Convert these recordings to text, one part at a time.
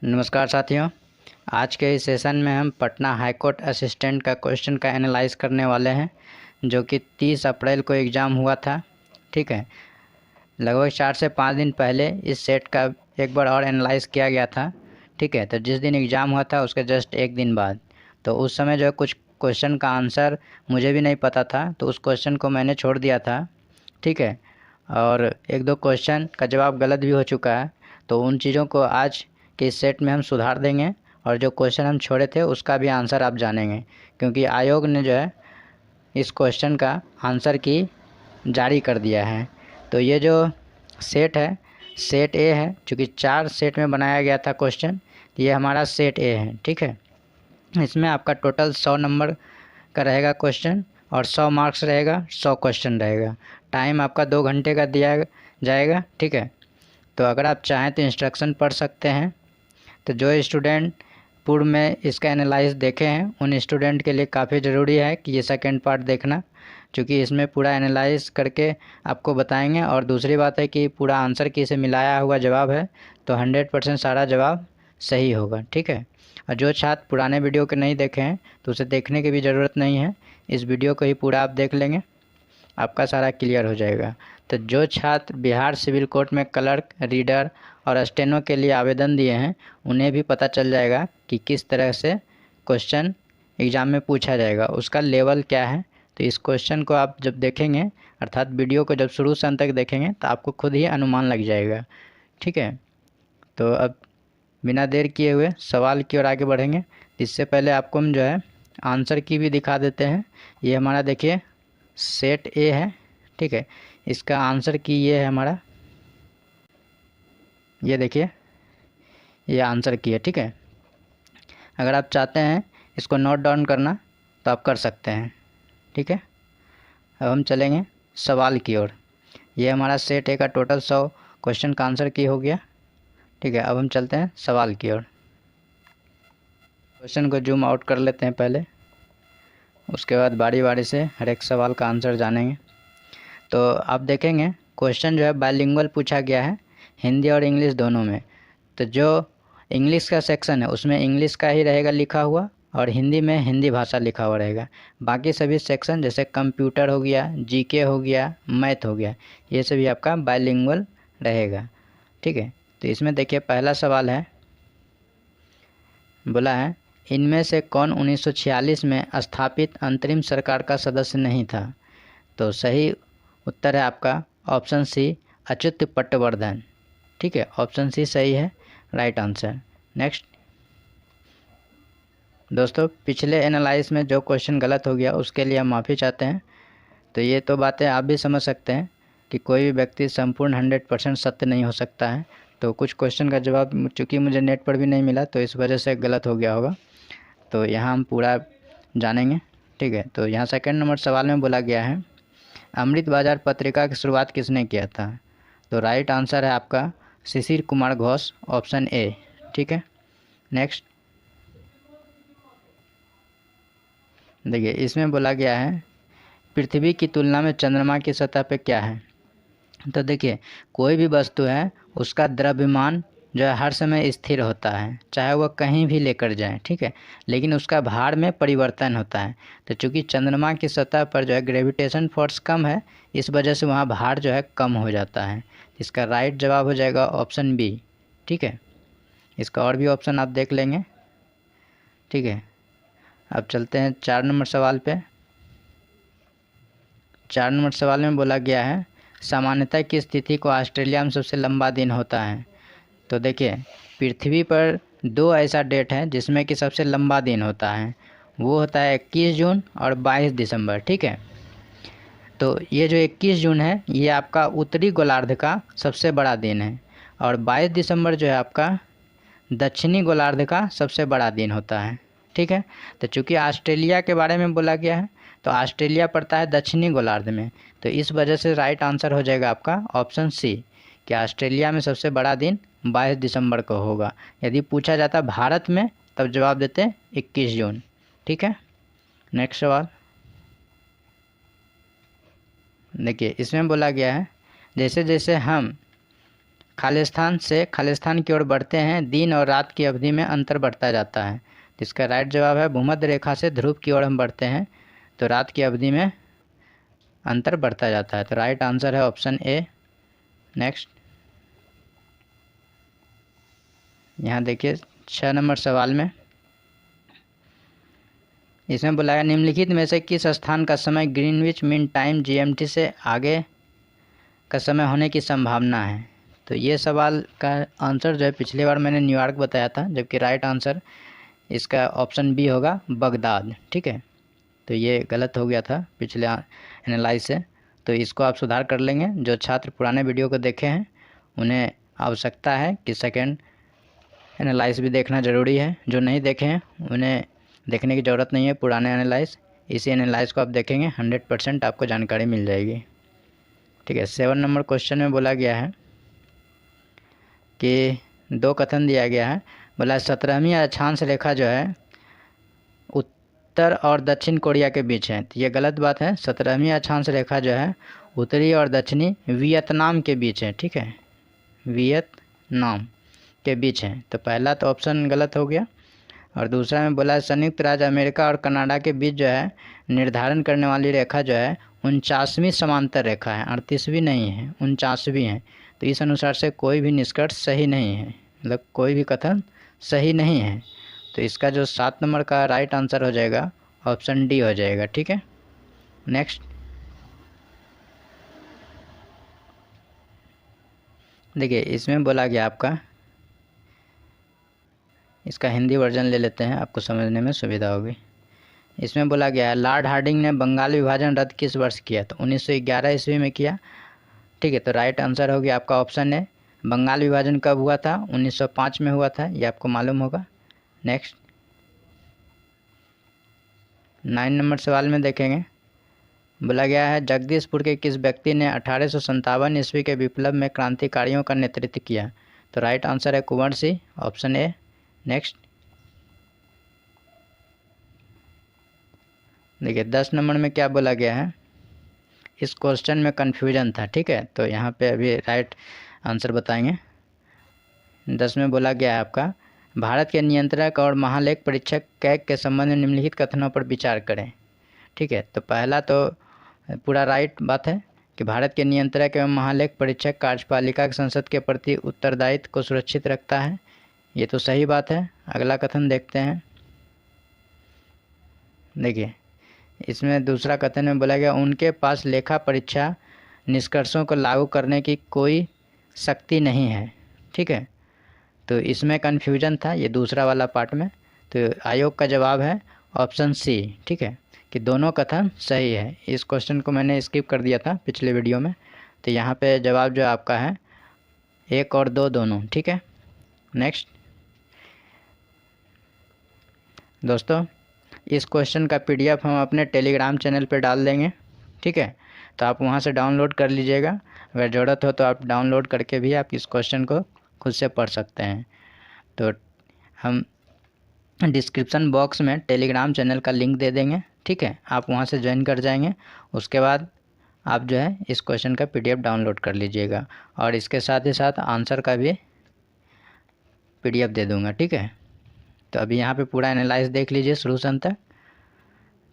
नमस्कार साथियों। आज के इस सेशन में हम पटना हाई कोर्ट असिस्टेंट का क्वेश्चन का एनालाइज करने वाले हैं, जो कि 30 अप्रैल को एग्ज़ाम हुआ था। ठीक है, लगभग 4 से 5 दिन पहले इस सेट का एक बार और एनालाइज किया गया था। ठीक है, तो जिस दिन एग्ज़ाम हुआ था उसके जस्ट एक दिन बाद, तो उस समय जो है कुछ क्वेश्चन का आंसर मुझे भी नहीं पता था, तो उस क्वेश्चन को मैंने छोड़ दिया था। ठीक है, और एक दो क्वेश्चन का जवाब गलत भी हो चुका है, तो उन चीज़ों को आज के इस सेट में हम सुधार देंगे और जो क्वेश्चन हम छोड़े थे उसका भी आंसर आप जानेंगे, क्योंकि आयोग ने जो है इस क्वेश्चन का आंसर की जारी कर दिया है। तो ये जो सेट है, सेट ए है, चूँकि 4 सेट में बनाया गया था क्वेश्चन, ये हमारा सेट ए है। ठीक है, इसमें आपका टोटल 100 नंबर का रहेगा क्वेश्चन और 100 मार्क्स रहेगा, 100 क्वेश्चन रहेगा। टाइम आपका 2 घंटे का दिया जाएगा। ठीक है, तो अगर आप चाहें तो इंस्ट्रक्शन पढ़ सकते हैं। तो जो स्टूडेंट पूर्व में इसका एनालाइज देखे हैं उन स्टूडेंट के लिए काफ़ी ज़रूरी है कि ये सेकंड पार्ट देखना, क्योंकि इसमें पूरा एनालाइज करके आपको बताएंगे। और दूसरी बात है कि पूरा आंसर की से मिलाया हुआ जवाब है, तो 100% सारा जवाब सही होगा। ठीक है, और जो छात्र पुराने वीडियो के नहीं देखे हैं तो उसे देखने की भी ज़रूरत नहीं है, इस वीडियो को ही पूरा आप देख लेंगे, आपका सारा क्लियर हो जाएगा। तो जो छात्र बिहार सिविल कोर्ट में क्लर्क, रीडर और स्टेनो के लिए आवेदन दिए हैं उन्हें भी पता चल जाएगा कि किस तरह से क्वेश्चन एग्ज़ाम में पूछा जाएगा, उसका लेवल क्या है। तो इस क्वेश्चन को आप जब देखेंगे, अर्थात वीडियो को जब शुरू से अंत तक देखेंगे, तो आपको खुद ही अनुमान लग जाएगा। ठीक है, तो अब बिना देर किए हुए सवाल की ओर आगे बढ़ेंगे। इससे पहले आपको हम जो है आंसर की भी दिखा देते हैं। ये हमारा देखिए सेट ए है। ठीक है, इसका आंसर की ये है हमारा, ये देखिए ये आंसर की है। ठीक है, अगर आप चाहते हैं इसको नोट डाउन करना तो आप कर सकते हैं। ठीक है, अब हम चलेंगे सवाल की ओर। ये हमारा सेट ए का टोटल 100 क्वेश्चन का आंसर की हो गया। ठीक है, अब हम चलते हैं सवाल की ओर। क्वेश्चन को जूम आउट कर लेते हैं पहले, उसके बाद बारी बारी से हर एक सवाल का आंसर जानेंगे। तो आप देखेंगे क्वेश्चन जो है बाइलिंगुअल पूछा गया है, हिंदी और इंग्लिश दोनों में। तो जो इंग्लिश का सेक्शन है उसमें इंग्लिश का ही रहेगा लिखा हुआ, और हिंदी में हिंदी भाषा लिखा हुआ रहेगा। बाकी सभी सेक्शन जैसे कंप्यूटर हो गया, जीके हो गया, मैथ हो गया, ये सभी आपका बाइलिंगुअल रहेगा। ठीक है, तो इसमें देखिए पहला सवाल है, बोला है इनमें से कौन 1946 में स्थापित अंतरिम सरकार का सदस्य नहीं था। तो सही उत्तर है आपका ऑप्शन सी, अच्युत पटवर्धन। ठीक है, ऑप्शन सी सही है, राइट आंसर। नेक्स्ट दोस्तों, पिछले एनालाइज में जो क्वेश्चन गलत हो गया उसके लिए हम माफ़ी चाहते हैं। तो ये तो बातें आप भी समझ सकते हैं कि कोई भी व्यक्ति संपूर्ण 100% सत्य नहीं हो सकता है। तो कुछ क्वेश्चन का जवाब चूँकि मुझे नेट पर भी नहीं मिला तो इस वजह से गलत हो गया होगा, तो यहाँ हम पूरा जानेंगे। ठीक है, तो यहाँ सेकंड नंबर सवाल में बोला गया है अमृत बाजार पत्रिका की शुरुआत किसने किया था। तो राइट आंसर है आपका शिशिर कुमार घोष, ऑप्शन ए। ठीक है, नेक्स्ट देखिए इसमें बोला गया है पृथ्वी की तुलना में चंद्रमा की सतह पे क्या है। तो देखिए कोई भी वस्तु है उसका द्रव्यमान जो है हर समय स्थिर होता है, चाहे वह कहीं भी लेकर जाए। ठीक है, लेकिन उसका भार में परिवर्तन होता है। तो चूँकि चंद्रमा की सतह पर जो है ग्रेविटेशन फोर्स कम है, इस वजह से वहाँ भार जो है कम हो जाता है। इसका राइट जवाब हो जाएगा ऑप्शन बी। ठीक है, इसका और भी ऑप्शन आप देख लेंगे। ठीक है, अब चलते हैं 4 नंबर सवाल पे। 4 नंबर सवाल में बोला गया है सामान्यतः किस तिथि को ऑस्ट्रेलिया में सबसे लंबा दिन होता है। तो देखिए पृथ्वी पर 2 ऐसा डेट है जिसमें कि सबसे लंबा दिन होता है, वो होता है 21 जून और 22 दिसंबर। ठीक है, तो ये जो 21 जून है ये आपका उत्तरी गोलार्ध का सबसे बड़ा दिन है, और 22 दिसंबर जो है आपका दक्षिणी गोलार्ध का सबसे बड़ा दिन होता है। ठीक है, तो चूँकि ऑस्ट्रेलिया के बारे में बोला गया है तो ऑस्ट्रेलिया पड़ता है दक्षिणी गोलार्ध में, तो इस वजह से राइट आंसर हो जाएगा आपका ऑप्शन सी कि ऑस्ट्रेलिया में सबसे बड़ा दिन 22 दिसंबर को होगा। यदि पूछा जाता भारत में तब जवाब देते 21 जून। ठीक है, नेक्स्ट सवाल देखिए इसमें बोला गया है जैसे जैसे हम खालिस्तान से खालिस्तान की ओर बढ़ते हैं, दिन और रात की अवधि में अंतर बढ़ता जाता है। तो इसका राइट जवाब है भूमध्य रेखा से ध्रुव की ओर हम बढ़ते हैं तो रात की अवधि में अंतर बढ़ता जाता है। तो राइट आंसर है ऑप्शन ए। नेक्स्ट, यहाँ देखिए 6 नंबर सवाल में इसमें बोला गया निम्नलिखित में से किस स्थान का समय ग्रीनविच मीन टाइम जीएमटी से आगे का समय होने की संभावना है। तो ये सवाल का आंसर जो है पिछली बार मैंने न्यूयॉर्क बताया था, जबकि राइट आंसर इसका ऑप्शन बी होगा बगदाद। ठीक है, तो ये गलत हो गया था पिछले एनालाइज से, तो इसको आप सुधार कर लेंगे। जो छात्र पुराने वीडियो को देखे हैं उन्हें आवश्यकता है कि सेकेंड एनालाइज भी देखना ज़रूरी है। जो नहीं देखे हैं उन्हें देखने की ज़रूरत नहीं है पुराने एनालाइज, इसी एनालाइज को आप देखेंगे 100% आपको जानकारी मिल जाएगी। ठीक है, 7 नंबर क्वेश्चन में बोला गया है कि 2 कथन दिया गया है। बोला 17वीं अक्षांश रेखा जो है उत्तर और दक्षिण कोरिया के बीच है। तो ये गलत बात है। 17वीं अक्षांश रेखा जो है उत्तरी और दक्षिणी वियतनाम के बीच है। ठीक है, वियतनाम के बीच है। तो पहला तो ऑप्शन गलत हो गया। और दूसरा में बोला संयुक्त राज्य अमेरिका और कनाडा के बीच जो है निर्धारण करने वाली रेखा जो है 49वीं समांतर रेखा है, 38वीं नहीं है, 49वीं है। तो इस अनुसार से कोई भी निष्कर्ष सही नहीं है, मतलब कोई भी कथन सही नहीं है। तो इसका जो 7 नंबर का राइट आंसर हो जाएगा ऑप्शन डी हो जाएगा। ठीक है, नेक्स्ट देखिए इसमें बोला गया आपका, इसका हिंदी वर्जन ले लेते हैं, आपको समझने में सुविधा होगी। इसमें बोला गया है लॉर्ड हार्डिंग ने बंगाल विभाजन रद्द किस वर्ष किया। तो 1911 ईस्वी में किया। ठीक है, तो राइट आंसर हो गया आपका ऑप्शन है। बंगाल विभाजन कब हुआ था? 1905 में हुआ था, ये आपको मालूम होगा। नेक्स्ट 9 नंबर सवाल में देखेंगे, बोला गया है जगदीशपुर के किस व्यक्ति ने 1857 ईस्वी के विप्लव में क्रांतिकारियों का नेतृत्व किया। तो राइट आंसर है Kunwar Singh, option A. Next देखिए 10 नंबर में क्या बोला गया है, इस क्वेश्चन में कन्फ्यूजन था। ठीक है, तो यहाँ पे अभी राइट आंसर बताएंगे। 10 में बोला गया है आपका भारत के नियंत्रक और महालेख परीक्षक कैग के संबंध में निम्नलिखित कथनों पर विचार करें। ठीक है, तो पहला तो पूरा राइट बात है कि भारत के नियंत्रक एवं महालेख परीक्षक कार्यपालिका की संसद के प्रति उत्तरदायित्व को सुरक्षित रखता है, ये तो सही बात है। अगला कथन देखते हैं। देखिए इसमें दूसरा कथन में बोला गया उनके पास लेखा परीक्षा निष्कर्षों को लागू करने की कोई शक्ति नहीं है। ठीक है, तो इसमें कन्फ्यूजन था ये दूसरा वाला पार्ट में। तो आयोग का जवाब है ऑप्शन सी। ठीक है, कि दोनों कथन सही है। इस क्वेश्चन को मैंने स्किप कर दिया था पिछले वीडियो में, तो यहाँ पे जवाब जो आपका है 1 और 2 दोनों। ठीक है, नेक्स्ट दोस्तों इस क्वेश्चन का पीडीएफ हम अपने टेलीग्राम चैनल पर डाल देंगे। ठीक है, तो आप वहाँ से डाउनलोड कर लीजिएगा। अगर ज़रूरत हो तो आप डाउनलोड करके भी आप इस क्वेश्चन को खुद से पढ़ सकते हैं। तो हम डिस्क्रिप्शन बॉक्स में टेलीग्राम चैनल का लिंक दे देंगे। ठीक है, आप वहाँ से ज्वाइन कर जाएंगे, उसके बाद आप जो है इस क्वेश्चन का पीडीएफ डाउनलोड कर लीजिएगा और इसके साथ ही साथ आंसर का भी पीडीएफ दे दूँगा। ठीक है, तो अभी यहाँ पे पूरा एनालाइज देख लीजिए शुरू से अंत तक।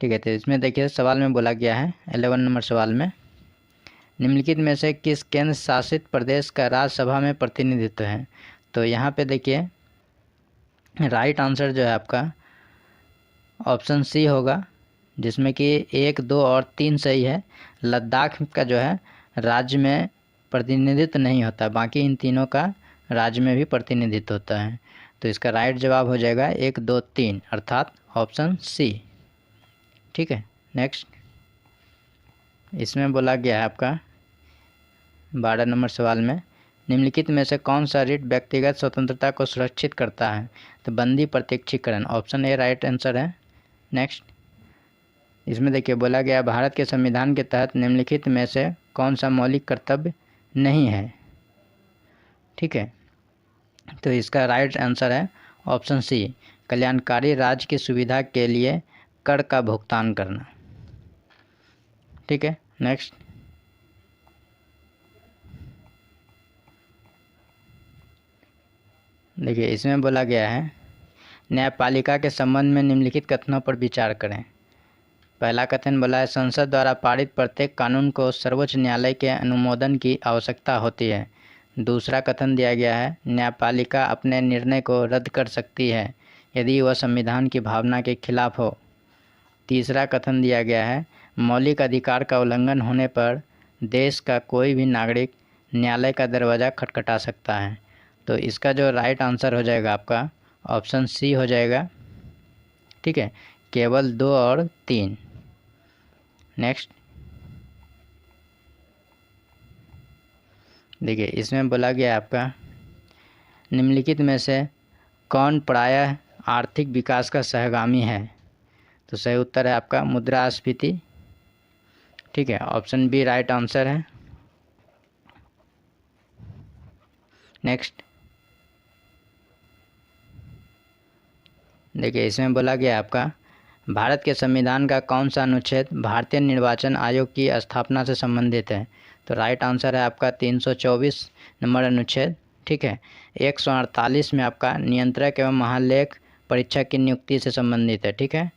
ठीक है, तो इसमें देखिए सवाल में बोला गया है 11 नंबर सवाल में निम्नलिखित में से किस केंद्र शासित प्रदेश का राज्यसभा में प्रतिनिधित्व है। तो यहाँ पे देखिए राइट आंसर जो है आपका ऑप्शन सी होगा, जिसमें कि 1, 2 और 3 सही है। लद्दाख का जो है राज्य में प्रतिनिधित्व नहीं होता, बाकी इन तीनों का राज्य में भी प्रतिनिधित्व होता है। तो इसका राइट जवाब हो जाएगा 1, 2, 3 अर्थात ऑप्शन सी। ठीक है, नेक्स्ट इसमें बोला गया है आपका 12 नंबर सवाल में निम्नलिखित में से कौन सा रिट व्यक्तिगत स्वतंत्रता को सुरक्षित करता है। तो बंदी प्रत्यक्षीकरण, ऑप्शन ए राइट आंसर है। नेक्स्ट इसमें देखिए बोला गया भारत के संविधान के तहत निम्नलिखित में से कौन सा मौलिक कर्तव्य नहीं है। ठीक है, तो इसका राइट आंसर है ऑप्शन सी कल्याणकारी राज्य की सुविधा के लिए कर का भुगतान करना। ठीक है, नेक्स्ट देखिए इसमें बोला गया है न्यायपालिका के संबंध में निम्नलिखित कथनों पर विचार करें। पहला कथन बोला है संसद द्वारा पारित प्रत्येक कानून को सर्वोच्च न्यायालय के अनुमोदन की आवश्यकता होती है। दूसरा कथन दिया गया है न्यायपालिका अपने निर्णय को रद्द कर सकती है यदि वह संविधान की भावना के खिलाफ हो। तीसरा कथन दिया गया है मौलिक अधिकार का उल्लंघन होने पर देश का कोई भी नागरिक न्यायालय का दरवाज़ा खटखटा सकता है। तो इसका जो राइट आंसर हो जाएगा आपका ऑप्शन सी हो जाएगा। ठीक है, केवल 2 और 3। नेक्स्ट देखिए इसमें बोला गया आपका निम्नलिखित में से कौन प्रायः आर्थिक विकास का सहगामी है। तो सही उत्तर है आपका मुद्रास्फीति। ठीक है, ऑप्शन बी राइट आंसर है। नेक्स्ट देखिए इसमें बोला गया आपका भारत के संविधान का कौन सा अनुच्छेद भारतीय निर्वाचन आयोग की स्थापना से संबंधित है। तो राइट आंसर है आपका 324 नंबर अनुच्छेद। ठीक है, 148 में आपका नियंत्रक एवं महालेख परीक्षक की नियुक्ति से संबंधित है। ठीक है,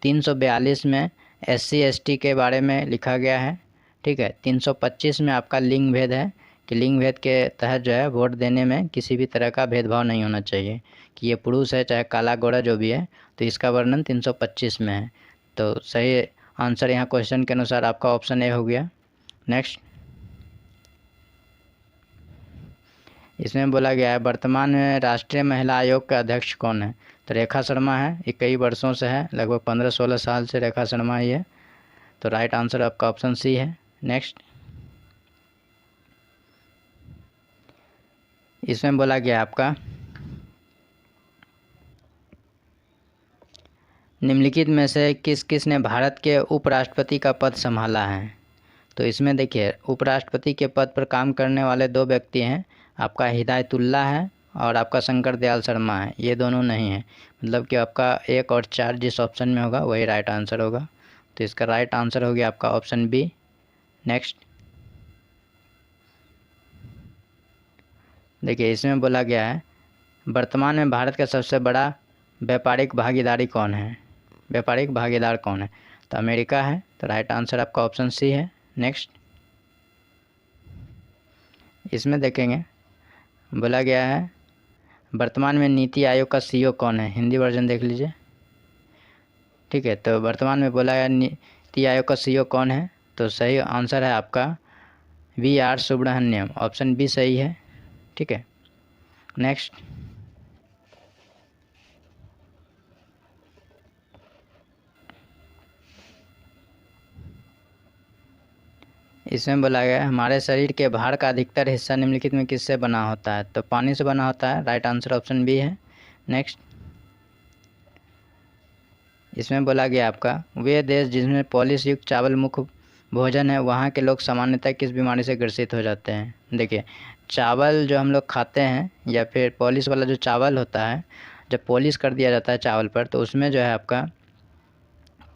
342 में SC ST के बारे में लिखा गया है। ठीक है, 325 में आपका लिंग भेद है कि लिंग भेद के तहत जो है वोट देने में किसी भी तरह का भेदभाव नहीं होना चाहिए कि ये पुरुष है चाहे काला गोरा जो भी है। तो इसका वर्णन 325 में है। तो सही आंसर यहाँ क्वेश्चन के अनुसार आपका ऑप्शन ए हो गया। नेक्स्ट इसमें बोला गया है वर्तमान में राष्ट्रीय महिला आयोग का अध्यक्ष कौन है। तो रेखा शर्मा है, ये कई वर्षों से है, लगभग 15-16 साल से रेखा शर्मा ही है। तो राइट आंसर आपका ऑप्शन सी है। नेक्स्ट इसमें बोला गया आपका निम्नलिखित में से किस किस ने भारत के उपराष्ट्रपति का पद संभाला है। तो इसमें देखिए उपराष्ट्रपति के पद पर काम करने वाले 2 व्यक्ति हैं, आपका हिदायतुल्लाह है और आपका शंकर दयाल शर्मा है। ये दोनों नहीं है, मतलब कि आपका 1 और 4 जिस ऑप्शन में होगा वही राइट आंसर होगा। तो इसका राइट आंसर हो गया आपका ऑप्शन बी। नेक्स्ट देखिए इसमें बोला गया है वर्तमान में भारत का सबसे बड़ा व्यापारिक भागीदारी कौन है। व्यापारिक भागीदार कौन है। तो अमेरिका है। तो राइट आंसर आपका ऑप्शन सी है। नेक्स्ट इसमें देखेंगे बोला गया है वर्तमान में नीति आयोग का CEO कौन है। हिंदी वर्जन देख लीजिए। ठीक है, तो वर्तमान में बोला गया नीति आयोग का CEO कौन है। तो सही आंसर है आपका VR सुब्रमण्यम, ऑप्शन बी सही है। ठीक है, नेक्स्ट इसमें बोला गया है हमारे शरीर के भार का अधिकतर हिस्सा निम्नलिखित में किससे बना होता है। तो पानी से बना होता है। राइट आंसर ऑप्शन बी है। नेक्स्ट इसमें बोला गया आपका वे देश जिसमें पॉलिश युक्त चावल मुख्य भोजन है वहाँ के लोग सामान्यतः किस बीमारी से ग्रसित हो जाते हैं। देखिए चावल जो हम लोग खाते हैं या फिर पॉलिश वाला जो चावल होता है, जब पॉलिश कर दिया जाता है चावल पर तो उसमें जो है आपका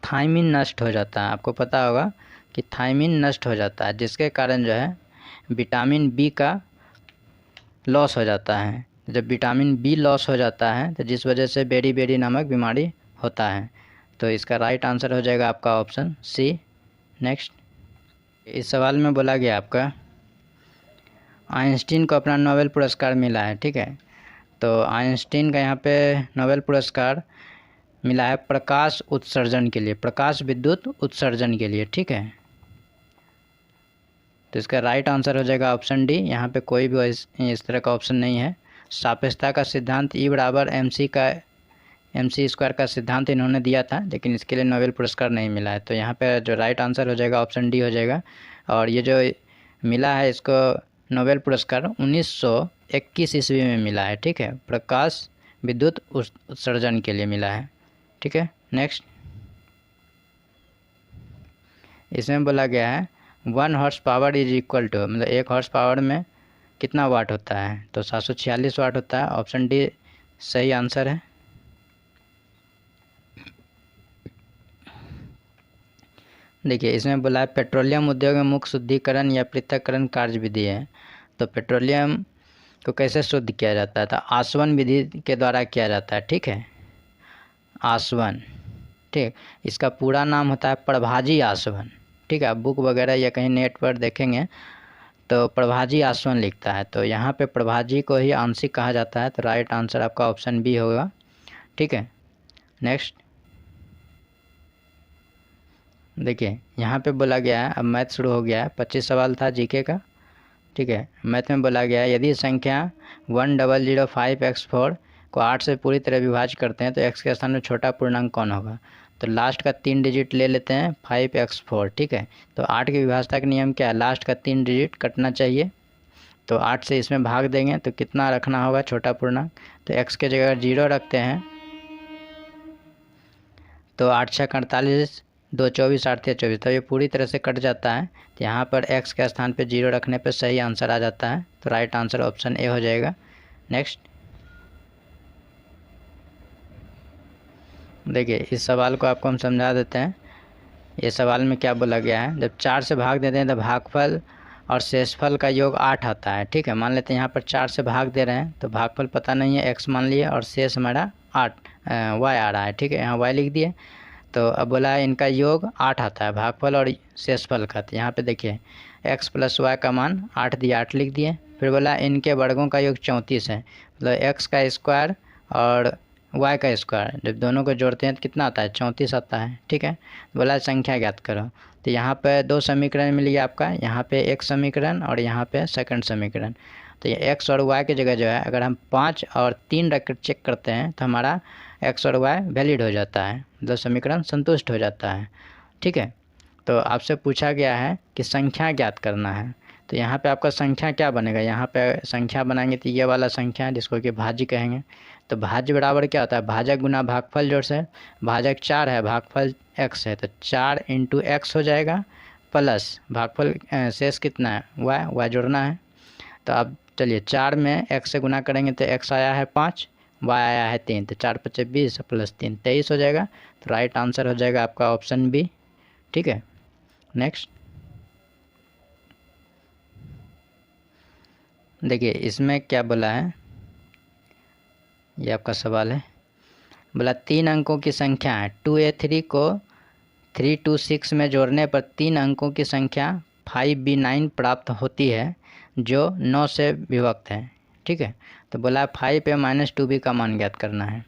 थायमिन नष्ट हो जाता है। आपको पता होगा कि थायमिन नष्ट हो जाता है, जिसके कारण जो है विटामिन बी का लॉस हो जाता है। जब विटामिन बी लॉस हो जाता है तो जिस वजह से बेरी नामक बीमारी होता है। तो इसका राइट आंसर हो जाएगा आपका ऑप्शन सी। नेक्स्ट इस सवाल में बोला गया आपका आइंस्टीन को अपना नोबेल पुरस्कार मिला है। ठीक है, तो आइंस्टीन का यहाँ पे नोबेल पुरस्कार मिला है प्रकाश उत्सर्जन के लिए, प्रकाश विद्युत उत्सर्जन के लिए। ठीक है, तो इसका राइट आंसर हो जाएगा ऑप्शन डी। यहाँ पे कोई भी इस तरह का ऑप्शन नहीं है। सापेक्षता का सिद्धांत E बराबर MC स्क्वायर का सिद्धांत इन्होंने दिया था, लेकिन इसके लिए नोबेल पुरस्कार नहीं मिला है। तो यहाँ पे जो राइट आंसर हो जाएगा ऑप्शन डी हो जाएगा। और ये जो मिला है इसको नोबेल पुरस्कार 1921 ईस्वी में मिला है। ठीक है, प्रकाश विद्युत उत्सर्जन के लिए मिला है। ठीक है, नेक्स्ट इसमें बोला गया है 1 horse power is equal to, मतलब 1 हॉर्स पावर में कितना वाट होता है। तो 746 वाट होता है। ऑप्शन डी सही आंसर है। देखिए इसमें बोला है पेट्रोलियम उद्योग में मुख्य शुद्धिकरण या पृथक्करण कार्य विधि है। तो पेट्रोलियम को कैसे शुद्ध किया जाता है, तो आसवन विधि के द्वारा किया जाता है। ठीक है, आसवन। ठीक, इसका पूरा नाम होता है प्रभाजी आसवन। ठीक है, आप बुक वगैरह या कहीं नेट पर देखेंगे तो प्रभाजी आसवन लिखता है, तो यहाँ पे प्रभाजी को ही आंशिक कहा जाता है, तो राइट आंसर आपका ऑप्शन बी होगा। ठीक है, नेक्स्ट देखिए यहाँ पे बोला गया है, अब मैथ शुरू हो गया है। 25 सवाल था जीके का। ठीक है, मैथ में बोला गया है यदि संख्या 1005x4 को 8 से पूरी तरह विभाज्य करते हैं तो x के स्थान में छोटा पूर्णांक कौन होगा। तो लास्ट का 3 डिजिट ले लेते हैं 5x4। ठीक है, तो 8 की विभाज्यता का नियम क्या है, लास्ट का 3 डिजिट कटना चाहिए। तो 8 से इसमें भाग देंगे तो कितना रखना होगा छोटा पूर्णांक, तो x के जगह 0 रखते हैं तो 8 6 48, 2 24, 8 3 24, तो ये पूरी तरह से कट जाता है। तो यहाँ पर x के स्थान पे 0 रखने पे सही आंसर आ जाता है, तो राइट आंसर ऑप्शन ए हो जाएगा। नेक्स्ट देखिए, इस सवाल को आपको हम समझा देते हैं। ये सवाल में क्या बोला गया है, जब 4 से भाग देते हैं तो भागफल और शेषफल का योग 8 आता है। ठीक है, मान लेते हैं यहाँ पर 4 से भाग दे रहे हैं तो भागफल पता नहीं है, x मान लिए, और शेष हमारा 8 y आ रहा है। ठीक है, यहाँ y लिख दिए। तो अब बोला है इनका योग 8 आता है, भागफल और शेषफल का। तो यहाँ पे देखिए x प्लस वाई का मान 8 दिया, 8 लिख दिए। फिर बोला इनके वर्गों का योग 34 है, मतलब x का स्क्वायर और y का स्क्वायर, जब दोनों को जोड़ते हैं तो कितना आता है, 34 आता है। ठीक है, बोला संख्या ज्ञात करो। तो यहाँ पे 2 समीकरण मिल गया आपका, यहाँ पे एक समीकरण और यहाँ पे सेकंड समीकरण। तो ये x और y की जगह जो है अगर हम 5 और 3 रख कर चेक करते हैं तो हमारा x और y वैलिड हो जाता है, मतलब समीकरण संतुष्ट हो जाता है। ठीक है, तो आपसे पूछा गया है कि संख्या ज्ञात करना है, तो यहाँ पे आपका संख्या क्या बनेगा, यहाँ पे संख्या बनाएंगे तो ये वाला संख्या जिसको कि भाज्य कहेंगे। तो भाज्य बराबर क्या होता है, भाजक गुना भागफल जोड़ से, भाजक 4 है, भागफल x है, तो 4 इंटू x हो जाएगा, प्लस भागफल शेष कितना है y जोड़ना है। तो अब चलिए 4 में x से गुना करेंगे तो x आया है 5, y आया है 3, तो 4 5 20 प्लस 3 23 हो जाएगा। तो राइट आंसर हो जाएगा आपका ऑप्शन बी। ठीक है, नेक्स्ट देखिए इसमें क्या बोला है, ये आपका सवाल है। बोला 3 अंकों की संख्या है 2a3 को 326 में जोड़ने पर 3 अंकों की संख्या 5b9 प्राप्त होती है जो 9 से विभक्त है। ठीक है, तो बोला 5a माइनस 2b का मान ज्ञात करना है।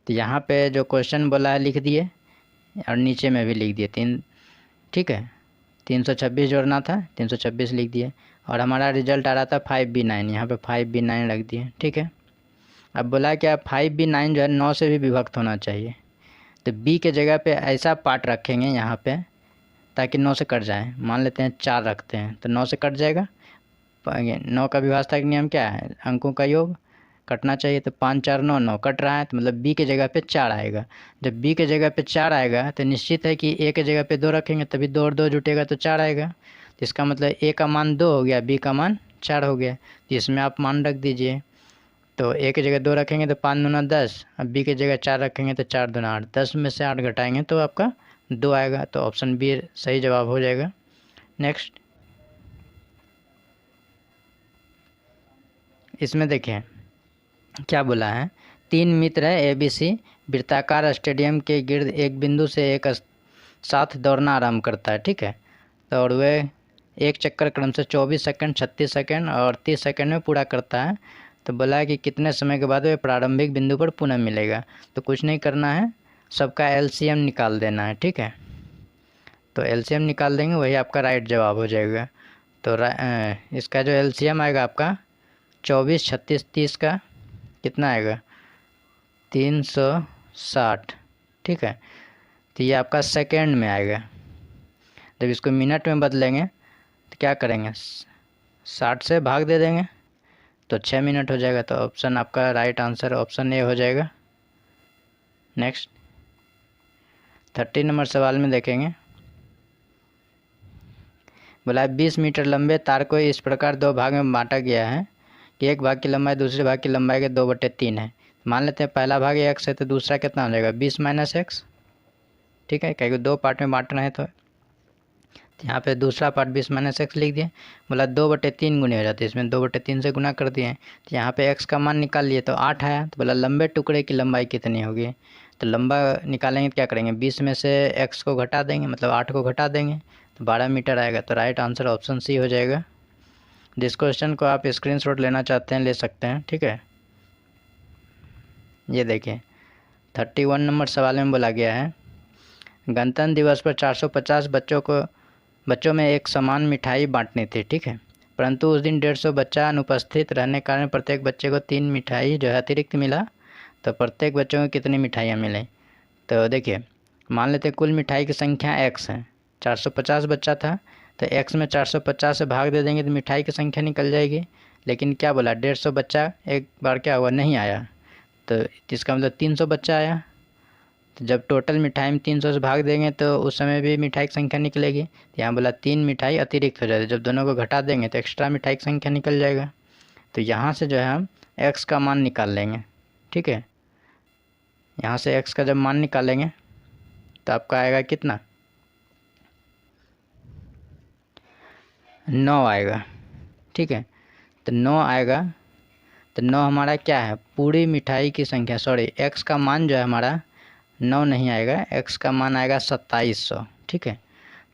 तो यहाँ पे जो क्वेश्चन बोला है लिख दिए और नीचे में भी लिख दिए 3। ठीक है, 326 जोड़ना था, 326 लिख दिए और हमारा रिजल्ट आ रहा था 5b9, यहाँ पे 5b9 रख दिए। ठीक है, अब बोला क्या 5b9 जो है 9 से भी विभक्त होना चाहिए, तो b के जगह पे ऐसा पार्ट रखेंगे यहाँ पे ताकि 9 से कट जाए। मान लेते हैं 4 रखते हैं तो 9 से कट जाएगा। 9 का विभाज्यता का नियम क्या है, अंकों का योग कटना चाहिए, तो 5 4 9, 9 कट रहा है, तो मतलब b के जगह पे 4 आएगा। जब b के जगह पे 4 आएगा तो निश्चित है कि a के जगह पे 2 रखेंगे तभी 2 और 2 जुटेगा तो 4 आएगा। तो इसका मतलब a का मान 2 हो गया, b का मान 4 हो गया, तो इसमें आप मान रख दीजिए। तो a की जगह 2 रखेंगे तो 5 दूना 10, अब b की जगह 4 रखेंगे तो 4 दूना 8, 10 में से 8 घटाएंगे तो आपका 2 आएगा, तो ऑप्शन बी सही जवाब हो जाएगा। नेक्स्ट इसमें देखें क्या बोला है, 3 मित्र है ABC वृत्ताकार स्टेडियम के गिर्द एक बिंदु से एक साथ दौड़ना आरंभ करता है। ठीक है, तो और वह एक चक्कर क्रम से 24 सेकंड, 36 सेकंड और 30 सेकंड में पूरा करता है। तो बोला है कि कितने समय के बाद वह प्रारंभिक बिंदु पर पुनः मिलेगा। तो कुछ नहीं करना है, सबका LCM निकाल देना है। ठीक है, तो LCM निकाल देंगे, वही आपका राइट जवाब हो जाएगा। तो इसका जो LCM आएगा आपका 24 36 30 का कितना आएगा, 360। ठीक है, तो ये आपका सेकेंड में आएगा। जब इसको मिनट में बदलेंगे तो क्या करेंगे, 60 से भाग दे देंगे तो 6 मिनट हो जाएगा। तो ऑप्शन आपका राइट आंसर ऑप्शन ए हो जाएगा। नेक्स्ट 30 नंबर सवाल में देखेंगे, बोला 20 मीटर लंबे तार को इस प्रकार 2 भाग में बांटा गया है कि एक भाग की लंबाई दूसरे भाग की लंबाई के 2/3 है। मान लेते हैं पहला भाग x है तो दूसरा कितना हो जाएगा 20 - x। ठीक है, कहीं को 2 पार्ट में बांटना है तो यहाँ पे दूसरा पार्ट 20 - x लिख दिए। बोला 2/3 गुने हो जाते हैं, इसमें 2/3 से गुना कर दिए। तो यहाँ पे x का मान निकाल लिए तो 8 आया। तो बोला लंबे टुकड़े की लंबाई कितनी होगी। तो लंबा निकालेंगे तो क्या करेंगे, 20 में से x को घटा देंगे, मतलब 8 को घटा देंगे तो 12 मीटर आएगा। तो राइट आंसर ऑप्शन सी हो जाएगा। जिस क्वेश्चन को आप स्क्रीनशॉट लेना चाहते हैं ले सकते हैं, ठीक है। ये देखिए 31 नंबर सवाल में बोला गया है, गणतंत्र दिवस पर 450 बच्चों में एक समान मिठाई बांटनी थी, ठीक है। परंतु उस दिन 150 बच्चा अनुपस्थित रहने के कारण प्रत्येक बच्चे को 3 मिठाई जो है अतिरिक्त मिला। तो प्रत्येक बच्चों को कितनी मिठाइयाँ मिली। तो देखिए मान लेते हैं कुल मिठाई की संख्या x है, 450 बच्चा था तो x में 450 से भाग दे देंगे तो मिठाई की संख्या निकल जाएगी। लेकिन क्या बोला 150 बच्चा एक बार क्या हुआ नहीं आया, तो इसका मतलब 300 बच्चा आया। तो जब टोटल मिठाई में 300 से भाग देंगे तो उस समय भी मिठाई की संख्या निकलेगी। तो यहाँ बोला 3 मिठाई अतिरिक्त हो जाती है, जब दोनों को घटा देंगे तो एक्स्ट्रा मिठाई की संख्या निकल जाएगा। तो यहाँ से जो है हम x का मान निकाल लेंगे, ठीक है। यहाँ से x का जब मान निकालेंगे तो आपका आएगा कितना, 9 आएगा, ठीक है। तो 9 आएगा। तो 9 हमारा क्या है, पूरी मिठाई की संख्या, सॉरी x का मान जो है हमारा 9 नहीं आएगा, x का मान आएगा 2700, ठीक है।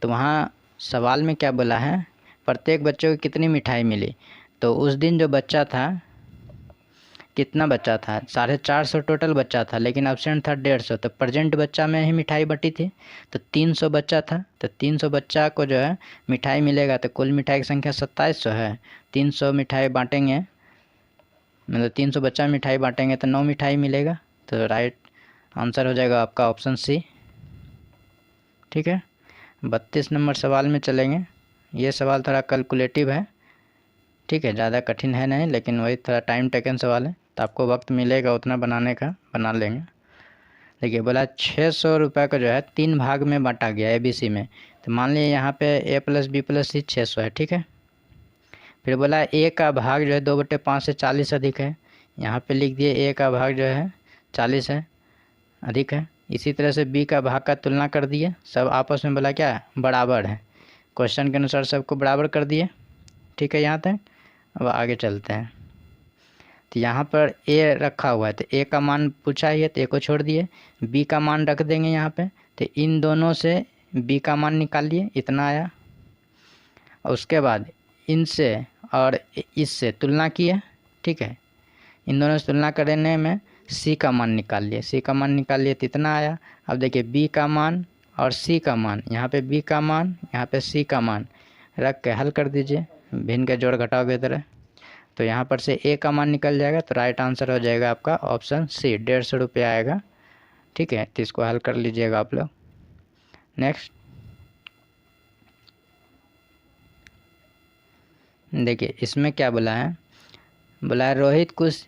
तो वहाँ सवाल में क्या बोला है, प्रत्येक बच्चे को कितनी मिठाई मिली। तो उस दिन जो बच्चा था कितना बच्चा था, 450 टोटल बच्चा था, लेकिन एब्सेंट था 150। तो प्रेजेंट बच्चा में ही मिठाई बटी थी। तो 300 बच्चा था, तो 300 बच्चा को जो है मिठाई मिलेगा। तो कुल मिठाई की संख्या 2700 है। 300 मिठाई बांटेंगे, मतलब 300 बच्चा मिठाई बांटेंगे तो 9 मिठाई मिलेगा। तो राइट आंसर हो जाएगा आपका ऑप्शन सी, ठीक है। 32 नंबर सवाल में चलेंगे। ये सवाल थोड़ा कैलकुलेटिव है, ठीक है, ज़्यादा कठिन है नहीं, लेकिन वही थोड़ा टाइम टेकन सवाल है। तो आपको वक्त मिलेगा उतना बनाने का, बना लेंगे। देखिए बोला 600 रुपये को जो है 3 भाग में बांटा गया ABC में। तो मान लीजिए यहाँ पे A + B + C 600 है, ठीक है। फिर बोला A का भाग जो है 2/5 से 40 अधिक है। यहाँ पे लिख दिए A का भाग जो है 40 है, अधिक है। इसी तरह से B का भाग का तुलना कर दिए, सब आपस में बोला क्या बराबर है। क्वेश्चन के अनुसार सबको बराबर कर दिए, ठीक है यहाँ तक। अब आगे चलते हैं। तो यहाँ पर A रखा हुआ है, तो A का मान पूछा ही है तो A को छोड़ दिए, B का मान रख देंगे यहाँ पे। तो इन दोनों से B का मान निकाल लिए, इतना आया। और उसके बाद इनसे और इससे तुलना किए, ठीक है। इन दोनों से तुलना करने में C का मान निकाल लिए, C का मान निकाल लिए तो इतना आया। अब देखिए B का मान और C का मान, यहाँ पे B का मान यहाँ पे C का मान रख के हल कर दीजिए भिन्न के जोड़ घटाव की तरह। तो यहाँ पर से A का मान निकल जाएगा। तो राइट आंसर हो जाएगा आपका ऑप्शन सी, 150 रुपये आएगा, ठीक है। तो इसको हल कर लीजिएगा आप लोग। नेक्स्ट देखिए इसमें क्या बोला है, बोला है रोहित कुछ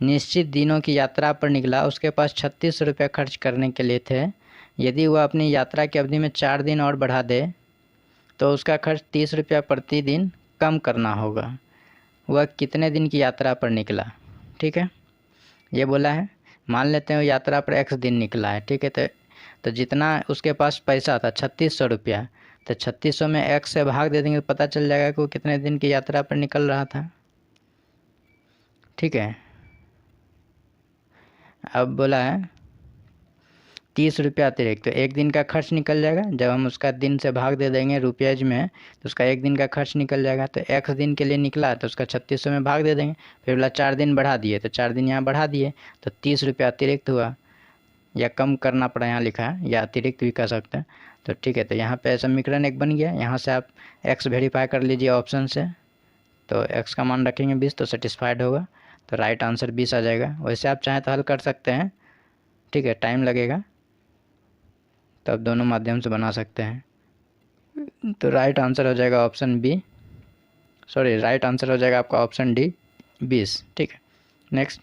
निश्चित दिनों की यात्रा पर निकला, उसके पास 36 रुपये खर्च करने के लिए थे। यदि वह अपनी यात्रा की अवधि में 4 दिन और बढ़ा दे तो उसका खर्च 30 रुपया प्रतिदिन कम करना होगा। वह कितने दिन की यात्रा पर निकला, ठीक है। ये बोला है, मान लेते हैं यात्रा पर x दिन निकला है, ठीक है। तो जितना उसके पास पैसा था 3600 रुपया, तो 3600 में x से भाग दे देंगे तो पता चल जाएगा कि वो कितने दिन की यात्रा पर निकल रहा था, ठीक है। अब बोला है 30 रुपया अतिरिक्त, तो एक दिन का खर्च निकल जाएगा। जब हम उसका दिन से भाग दे देंगे रुपयाज में तो उसका एक दिन का खर्च निकल जाएगा। तो x दिन के लिए निकला तो उसका 3600 में भाग दे देंगे। फिर बोला 4 दिन बढ़ा दिए, तो 4 दिन यहाँ बढ़ा दिए तो 30 रुपया अतिरिक्त हुआ, या कम करना पड़ा यहाँ लिखा है, या अतिरिक्त भी कर सकते हैं। तो ठीक है, तो यहाँ पे समीकरण एक बन गया। यहाँ से आप x वेरीफाई कर लीजिए ऑप्शन से। तो x का मान रखेंगे 20 तो सेटिस्फाइड होगा। तो राइट आंसर 20 आ जाएगा। वैसे आप चाहें तो हल कर सकते हैं, ठीक है, टाइम लगेगा, तो आप दोनों माध्यम से बना सकते हैं। तो राइट आंसर हो जाएगा option B, sorry right answer हो जाएगा आपका ऑप्शन डी 20, ठीक है। नेक्स्ट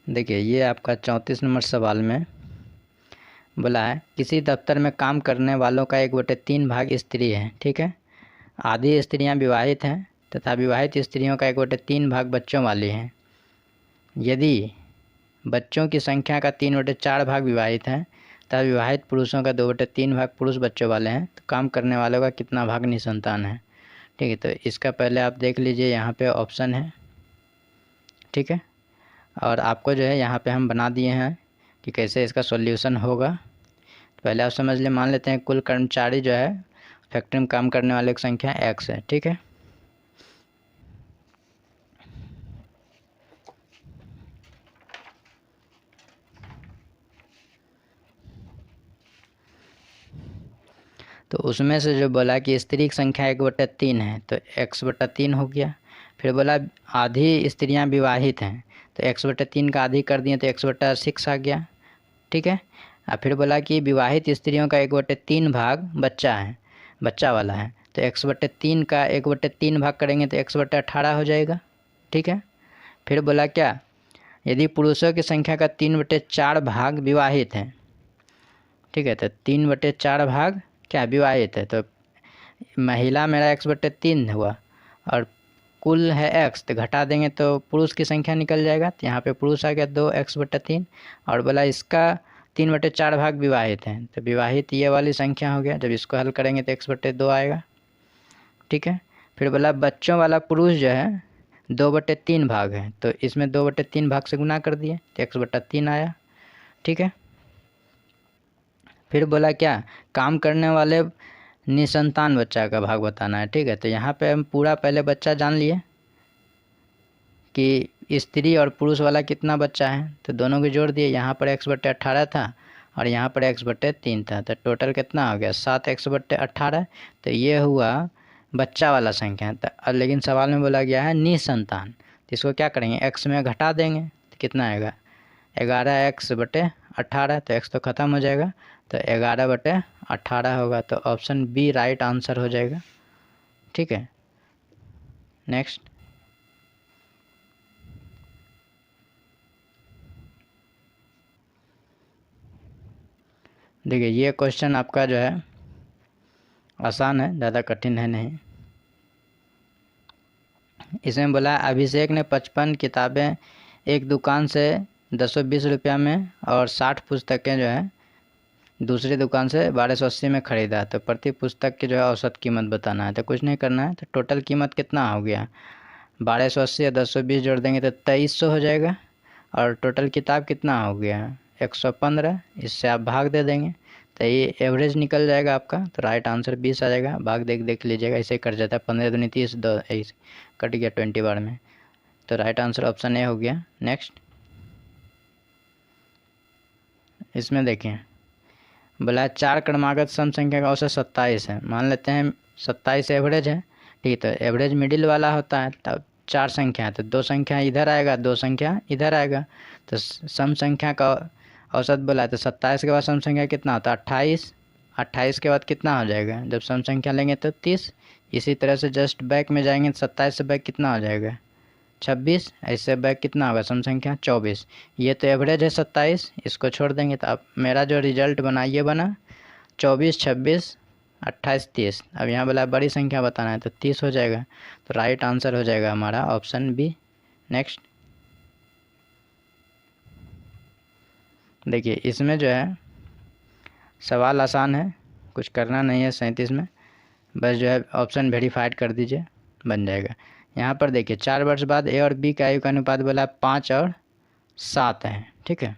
देखिए ये आपका 34 नंबर सवाल में बोला है किसी दफ्तर में काम करने वालों का 1/3 भाग स्त्री है, ठीक है। आधी स्त्रियां विवाहित हैं तथा विवाहित स्त्रियों का 1/3 भाग बच्चों वाली हैं। यदि बच्चों की संख्या का 3/4 भाग विवाहित हैं तथा विवाहित पुरुषों का 2/3 भाग पुरुष बच्चों वाले हैं, तो काम करने वालों का कितना भाग निसंतान है। ठीक है, तो इसका पहले आप देख लीजिए, यहाँ पे ऑप्शन है। ठीक है, और आपको जो है यहाँ पे हम बना दिए हैं कि कैसे इसका सॉल्यूशन होगा। तो पहले आप समझ लें, मान लेते हैं कुल कर्मचारी जो है फैक्ट्री में काम करने वाले की संख्या x है। ठीक है, तो उसमें से जो बोला कि स्त्री की संख्या 1/3 है, तो x/3 हो गया। फिर बोला आधी स्त्रियां विवाहित हैं, तो x/3 का आधी कर दिए तो x/6 आ गया। ठीक है, और फिर बोला कि विवाहित स्त्रियों का 1/3 भाग बच्चा है, बच्चा वाला है, तो x/3 का 1/3 भाग करेंगे तो x/18 हो जाएगा। ठीक है, फिर बोला क्या, यदि पुरुषों की संख्या का 3/4 भाग विवाहित है। ठीक है, तो 3/4 भाग क्या विवाहित है, तो महिला मेरा x/3 हुआ और कुल है x, तो घटा देंगे तो पुरुष की संख्या निकल जाएगा। तो यहाँ पे पुरुष आ गया 2x/3 और बोला इसका 3/4 भाग विवाहित हैं, तो विवाहित ये वाली संख्या हो गया। जब इसको हल करेंगे तो x/2 आएगा। ठीक है, फिर बोला बच्चों वाला पुरुष जो है 2/3 भाग है, तो इसमें 2/3 भाग से गुना कर दिए तो x/3 आया। ठीक है, फिर बोला क्या, काम करने वाले निसंतान बच्चा का भाग बताना है। ठीक है, तो यहाँ पे हम पूरा पहले बच्चा जान लिए कि स्त्री और पुरुष वाला कितना बच्चा है, तो दोनों को जोड़ दिए। यहाँ पर x/18 था और यहाँ पर x/3 था, तो टोटल कितना हो गया 7x/18। तो ये हुआ बच्चा वाला संख्या। तो लेकिन सवाल में बोला गया है निसंतान, तो इसको क्या करेंगे, x में घटा देंगे तो कितना आएगा 11x/18, तो x तो ख़त्म हो जाएगा, तो 11/18 होगा। तो ऑप्शन बी राइट आंसर हो जाएगा। ठीक है, नेक्स्ट देखिए, ये क्वेश्चन आपका जो है आसान है, ज़्यादा कठिन है नहीं। इसमें बोला अभिषेक ने 55 किताबें एक दुकान से 220 रुपया में और 60 पुस्तकें जो है दूसरी दुकान से 1280 में ख़रीदा, तो प्रति पुस्तक की जो है औसत कीमत बताना है। तो कुछ नहीं करना है, तो टोटल कीमत कितना हो गया 1280 या 220 जोड़ देंगे तो 2300 हो जाएगा, और टोटल किताब कितना हो गया 115, इससे आप भाग दे देंगे तो ये एवरेज निकल जाएगा आपका। तो राइट आंसर 20 आ जाएगा। भाग देख लीजिएगा, ऐसे ही कट जाता है, 15 दूनी 30, 2 ऐसे कट गया 20 बार में। तो राइट आंसर ऑप्शन ए हो गया। नेक्स्ट इसमें देखें, बोला 4 क्रमागत सम संख्या का औसत 27 है। मान लेते हैं 27 एवरेज है। ठीक, तो एवरेज मिडिल वाला होता है, तब 4 संख्या है तो 2 संख्या इधर आएगा, 2 संख्या इधर आएगा। तो सम संख्या का औसत बोला है, तो 27 के बाद सम संख्या कितना होता है 28, 28 के बाद कितना हो जाएगा, जब सम संख्या लेंगे तो 30। इसी तरह से जस्ट बैक में जाएंगे तो 27 से बैक कितना हो जाएगा 26, ऐसे बैक कितना होगा सम संख्या 24। ये तो एवरेज है 27, इसको छोड़ देंगे तो अब मेरा जो रिजल्ट बना ये बना 24, 26, 28, 30। अब यहाँ बोला बड़ी संख्या बताना है तो 30 हो जाएगा। तो राइट आंसर हो जाएगा हमारा ऑप्शन बी। नेक्स्ट देखिए, इसमें जो है सवाल आसान है, कुछ करना नहीं है 37 में, बस जो है ऑप्शन वेरीफाइड कर दीजिए, बन जाएगा। यहाँ पर देखिए 4 वर्ष बाद ए और बी का आयु का अनुपात बोला 5 और 7 है। ठीक है,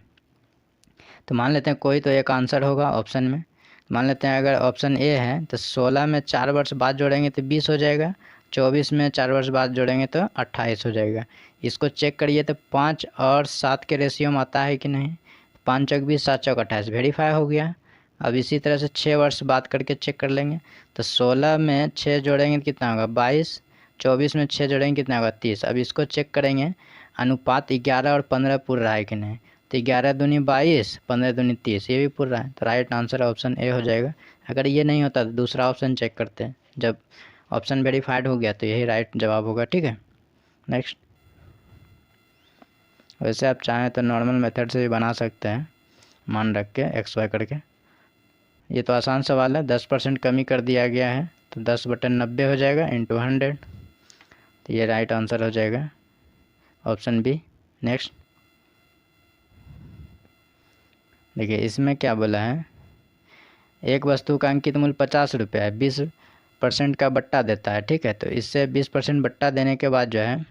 तो मान लेते हैं कोई तो एक आंसर होगा ऑप्शन में। मान लेते हैं अगर ऑप्शन ए है तो 16 में 4 वर्ष बाद जोड़ेंगे तो 20 हो जाएगा, 24 में 4 वर्ष बाद जोड़ेंगे तो 28 हो जाएगा। इसको चेक करिए तो 5 और 7 के रेशियो में आता है कि नहीं। 5 चौक 20, 7 चौक 28, वेरीफाई हो गया। अब इसी तरह से 6 वर्ष बाद करके चेक कर लेंगे, तो 16 में 6 जोड़ेंगे तो कितना होगा 22, 24 में 6 जोड़ेंगे कितना होगा 30। अब इसको चेक करेंगे अनुपात 11 और 15 पूरा रहा है कि नहीं, तो 11 दूनी 22, 15 दूनी 30, ये भी पूरा रहा है। तो राइट आंसर ऑप्शन ए हो जाएगा। अगर ये नहीं होता तो दूसरा ऑप्शन चेक करते हैं, जब ऑप्शन वेरीफाइड हो गया तो यही राइट जवाब होगा। ठीक है, नेक्स्ट वैसे आप चाहें तो नॉर्मल मेथड से भी बना सकते हैं, मान रख के एक्स वाई करके। ये तो आसान सवाल है, 10% कमी कर दिया गया है तो 10/90 हो जाएगा इंटू 100, तो ये राइट आंसर हो जाएगा ऑप्शन बी। नेक्स्ट देखिए इसमें क्या बोला है, एक वस्तु का अंकित मूल्य 50 रुपये है, 20% का बट्टा देता है, ठीक है। तो इससे 20% बट्टा देने के बाद जो है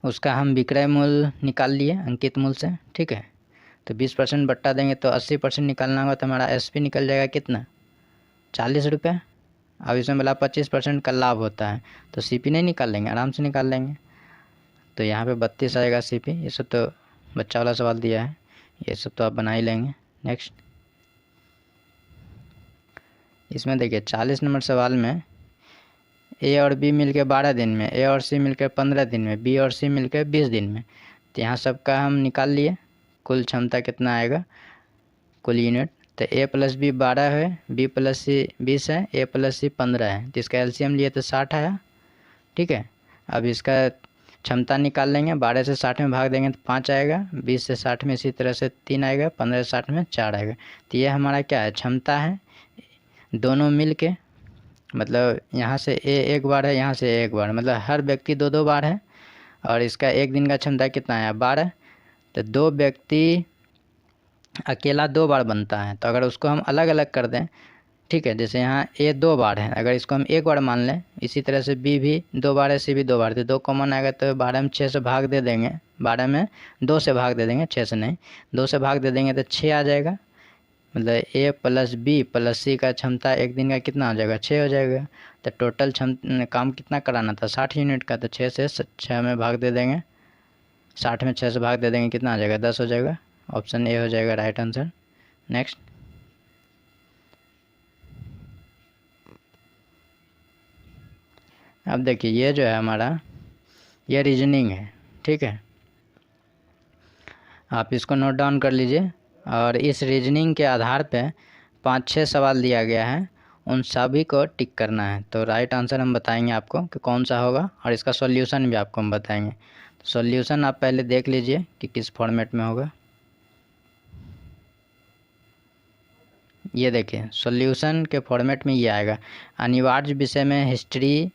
उसका हम विक्रय मूल्य निकाल लिए अंकित मूल्य से, ठीक है। तो 20% बट्टा देंगे तो 80% निकालना होगा, तो हमारा एसपी निकल जाएगा कितना, 40 रुपये। अब इसमें बोला 25% का लाभ होता है, तो सीपी नहीं निकाल लेंगे, आराम से निकाल लेंगे। तो यहाँ पे 32 आएगा सीपी। ये सब तो बच्चा वाला सवाल दिया है, ये सब तो आप बना ही लेंगे। नेक्स्ट, इसमें देखिए 40 नंबर सवाल में ए और बी मिलकर 12 दिन में, ए और सी मिलकर 15 दिन में, बी और सी मिलकर 20 दिन में। तो यहाँ सबका हम निकाल लिए कुल क्षमता कितना आएगा, कुल यूनिट। तो ए प्लस बी 12 है, बी प्लस सी 20 है, ए प्लस सी 15 है। तो इसका एलसीएम लिए तो 60 आया, ठीक है। अब इसका क्षमता निकाल लेंगे, 12 से 60 में भाग देंगे तो 5 आएगा, 20 से 60 में इसी तरह से 3 आएगा, 15 से 60 में 4 आएगा। तो ये हमारा क्या है, क्षमता है दोनों मिल के, मतलब यहाँ से ए एक बार है, यहाँ से ए एक बार, मतलब हर व्यक्ति 2-2 बार है। और इसका एक दिन का क्षमता कितना है, 12। तो 2 व्यक्ति अकेला 2 बार बनता है, तो अगर उसको हम अलग अलग कर दें, ठीक है, जैसे यहाँ ए 2 बार है, अगर इसको हम एक बार मान लें, इसी तरह से बी भी 2 बार है, सी भी 2 बार, तो 2 कॉमन आएगा, तो 12 में 6 से भाग दे देंगे, 12 में 2 से भाग दे देंगे, 6 से नहीं, 2 से भाग दे देंगे तो 6 आ जाएगा। मतलब ए प्लस बी प्लस सी का क्षमता एक दिन का कितना हो जाएगा, 6 हो जाएगा। तो टोटल काम कितना कराना था, 60 यूनिट का, तो 6 से 6 में भाग दे देंगे, 60 में 6 से भाग दे देंगे, कितना आ जाएगा, 10 हो जाएगा। ऑप्शन ए हो जाएगा राइट आंसर। नेक्स्ट, अब देखिए ये जो है हमारा, ये रीजनिंग है, ठीक है। आप इसको नोट डाउन कर लीजिए, और इस रीजनिंग के आधार पे 5-6 सवाल दिया गया है, उन सभी को टिक करना है। तो राइट आंसर हम बताएंगे आपको कि कौन सा होगा, और इसका सॉल्यूशन भी आपको हम बताएंगे। तो सॉल्यूशन आप पहले देख लीजिए कि किस फॉर्मेट में होगा। ये देखिए सॉल्यूशन के फॉर्मेट में ये आएगा, अनिवार्य विषय में हिस्ट्री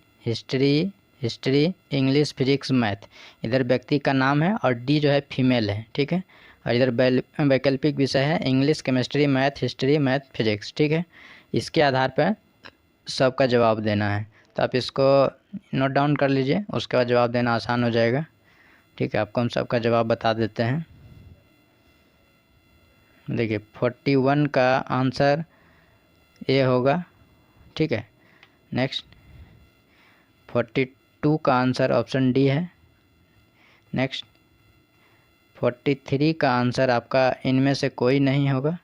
इंग्लिश फिजिक्स मैथ, इधर व्यक्ति का नाम है और डी जो है फीमेल है, ठीक है। और इधर वैकल्पिक विषय है English chemistry math history math physics, ठीक है। इसके आधार पर सबका जवाब देना है। तो आप इसको नोट डाउन कर लीजिए, उसके बाद जवाब देना आसान हो जाएगा, ठीक है। आपको हम सबका जवाब बता देते हैं। देखिए 41 का आंसर ए होगा, ठीक है। नेक्स्ट, 42 का आंसर ऑप्शन डी है। नेक्स्ट, 43 का आंसर आपका इनमें से कोई नहीं होगा।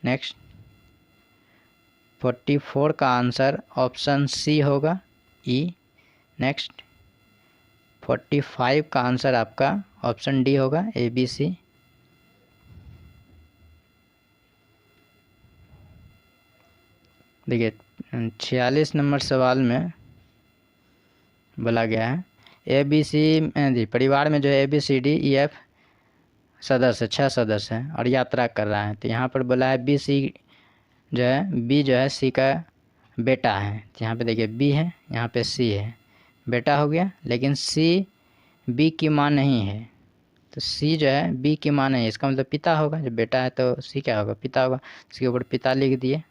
नेक्स्ट, 44 का आंसर ऑप्शन सी होगा, ई। नेक्स्ट, 45 का आंसर आपका ऑप्शन डी होगा, ए बी सी। देखिए 46 नंबर सवाल में बोला गया है ए बी सी जी परिवार में जो है A B C D E F सदस्य 6 सदस्य हैं और यात्रा कर रहा है। तो यहाँ पर बोला है बी सी जो है, बी जो है सी का बेटा है। तो यहाँ पे देखिए बी है, यहाँ पे सी है, बेटा हो गया, लेकिन सी बी की माँ नहीं है। तो सी जो है बी की माँ नहीं है, इसका मतलब पिता होगा, जब बेटा है तो सी क्या होगा, पिता होगा। इसके ऊपर पिता लिख दिए,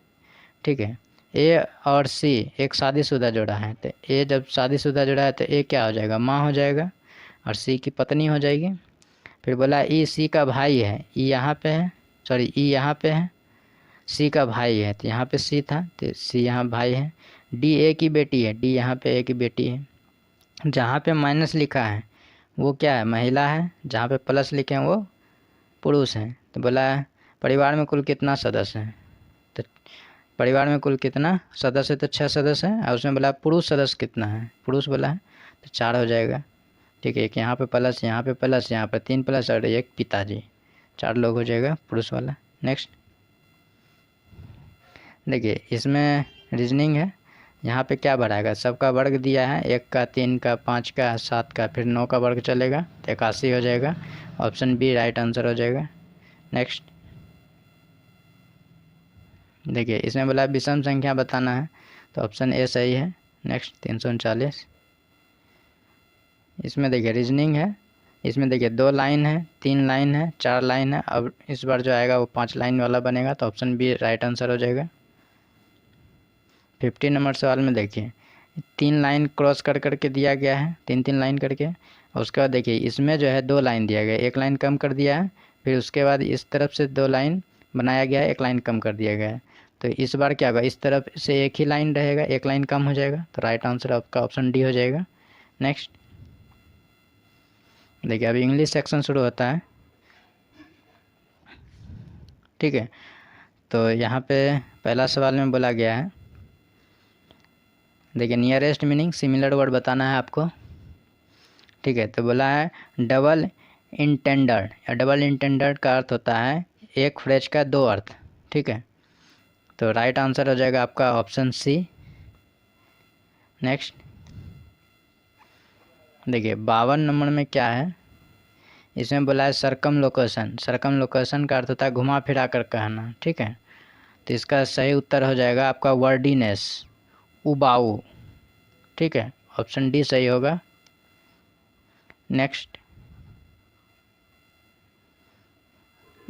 ठीक है। ए और सी एक शादीशुदा जोड़ा है, तो ए जब शादीशुदा जोड़ा है तो ए क्या हो जाएगा, माँ हो जाएगा, और सी की पत्नी हो जाएगी। फिर बोला ई सी का भाई है, ई यहाँ पे है, सॉरी ई यहाँ पे है, सी का भाई है, तो यहाँ पे सी था तो सी यहाँ भाई है। डी ए की बेटी है, डी यहाँ पे ए की बेटी है। जहाँ पे माइनस लिखा है वो क्या है, महिला है, जहाँ पे प्लस लिखे हैं वो पुरुष हैं। तो बोला परिवार में कुल कितना सदस्य हैं, तो परिवार में कुल कितना सदस्य, तो 6 सदस्य हैं, और उसमें बोला पुरुष सदस्य कितना है, पुरुष बोला है, तो 4 हो जाएगा, ठीक है। एक यहाँ पे प्लस, यहाँ पे प्लस, यहाँ पे 3 प्लस और एक पिताजी, 4 लोग हो जाएगा पुरुष वाला। नेक्स्ट, देखिए इसमें रीजनिंग है, यहाँ पे क्या बढ़ाएगा, सबका वर्ग दिया है, 1 का 3 का 5 का 7 का, फिर 9 का वर्ग चलेगा तो 81 हो जाएगा। ऑप्शन बी राइट आंसर हो जाएगा। नेक्स्ट, देखिए इसमें बोला विषम संख्या बताना है, तो ऑप्शन ए सही है। नेक्स्ट 339, इसमें देखिए रीजनिंग है, इसमें देखिए 2 लाइन है, 3 लाइन है, 4 लाइन है। अब इस बार जो आएगा वो 5 लाइन वाला बनेगा, तो ऑप्शन बी राइट आंसर हो जाएगा। 50 नंबर सवाल में देखिए 3 लाइन क्रॉस कर करके दिया गया है, 3 लाइन करके। और उसके बाद देखिए इसमें जो है 2 लाइन दिया गया है, 1 लाइन कम कर दिया है, फिर उसके बाद इस तरफ से 2 लाइन बनाया गया है, 1 लाइन कम कर दिया गया है। तो इस बार क्या होगा, इस तरफ से एक ही लाइन रहेगा, 1 लाइन कम हो जाएगा, तो राइट आंसर आपका ऑप्शन डी हो जाएगा। नेक्स्ट देखिए अभी इंग्लिश सेक्शन शुरू होता है, ठीक है। तो यहाँ पे पहला सवाल में बोला गया है, देखिए नियरेस्ट मीनिंग सिमिलर वर्ड बताना है आपको, ठीक है। तो बोला है डबल इंटेंडेड, या डबल इंटेंडेड का अर्थ होता है एक फ्रेज का 2 अर्थ, ठीक है। तो राइट आंसर हो जाएगा आपका ऑप्शन सी। नेक्स्ट देखिए 52 नंबर में क्या है, इसमें बोला है सरकम लोकेशन। सरकम लोकेशन का अर्थ होता है घुमा फिरा कर कहना, ठीक है। तो इसका सही उत्तर हो जाएगा आपका वर्डीनेस, उबाऊ, ठीक है। ऑप्शन डी सही होगा। नेक्स्ट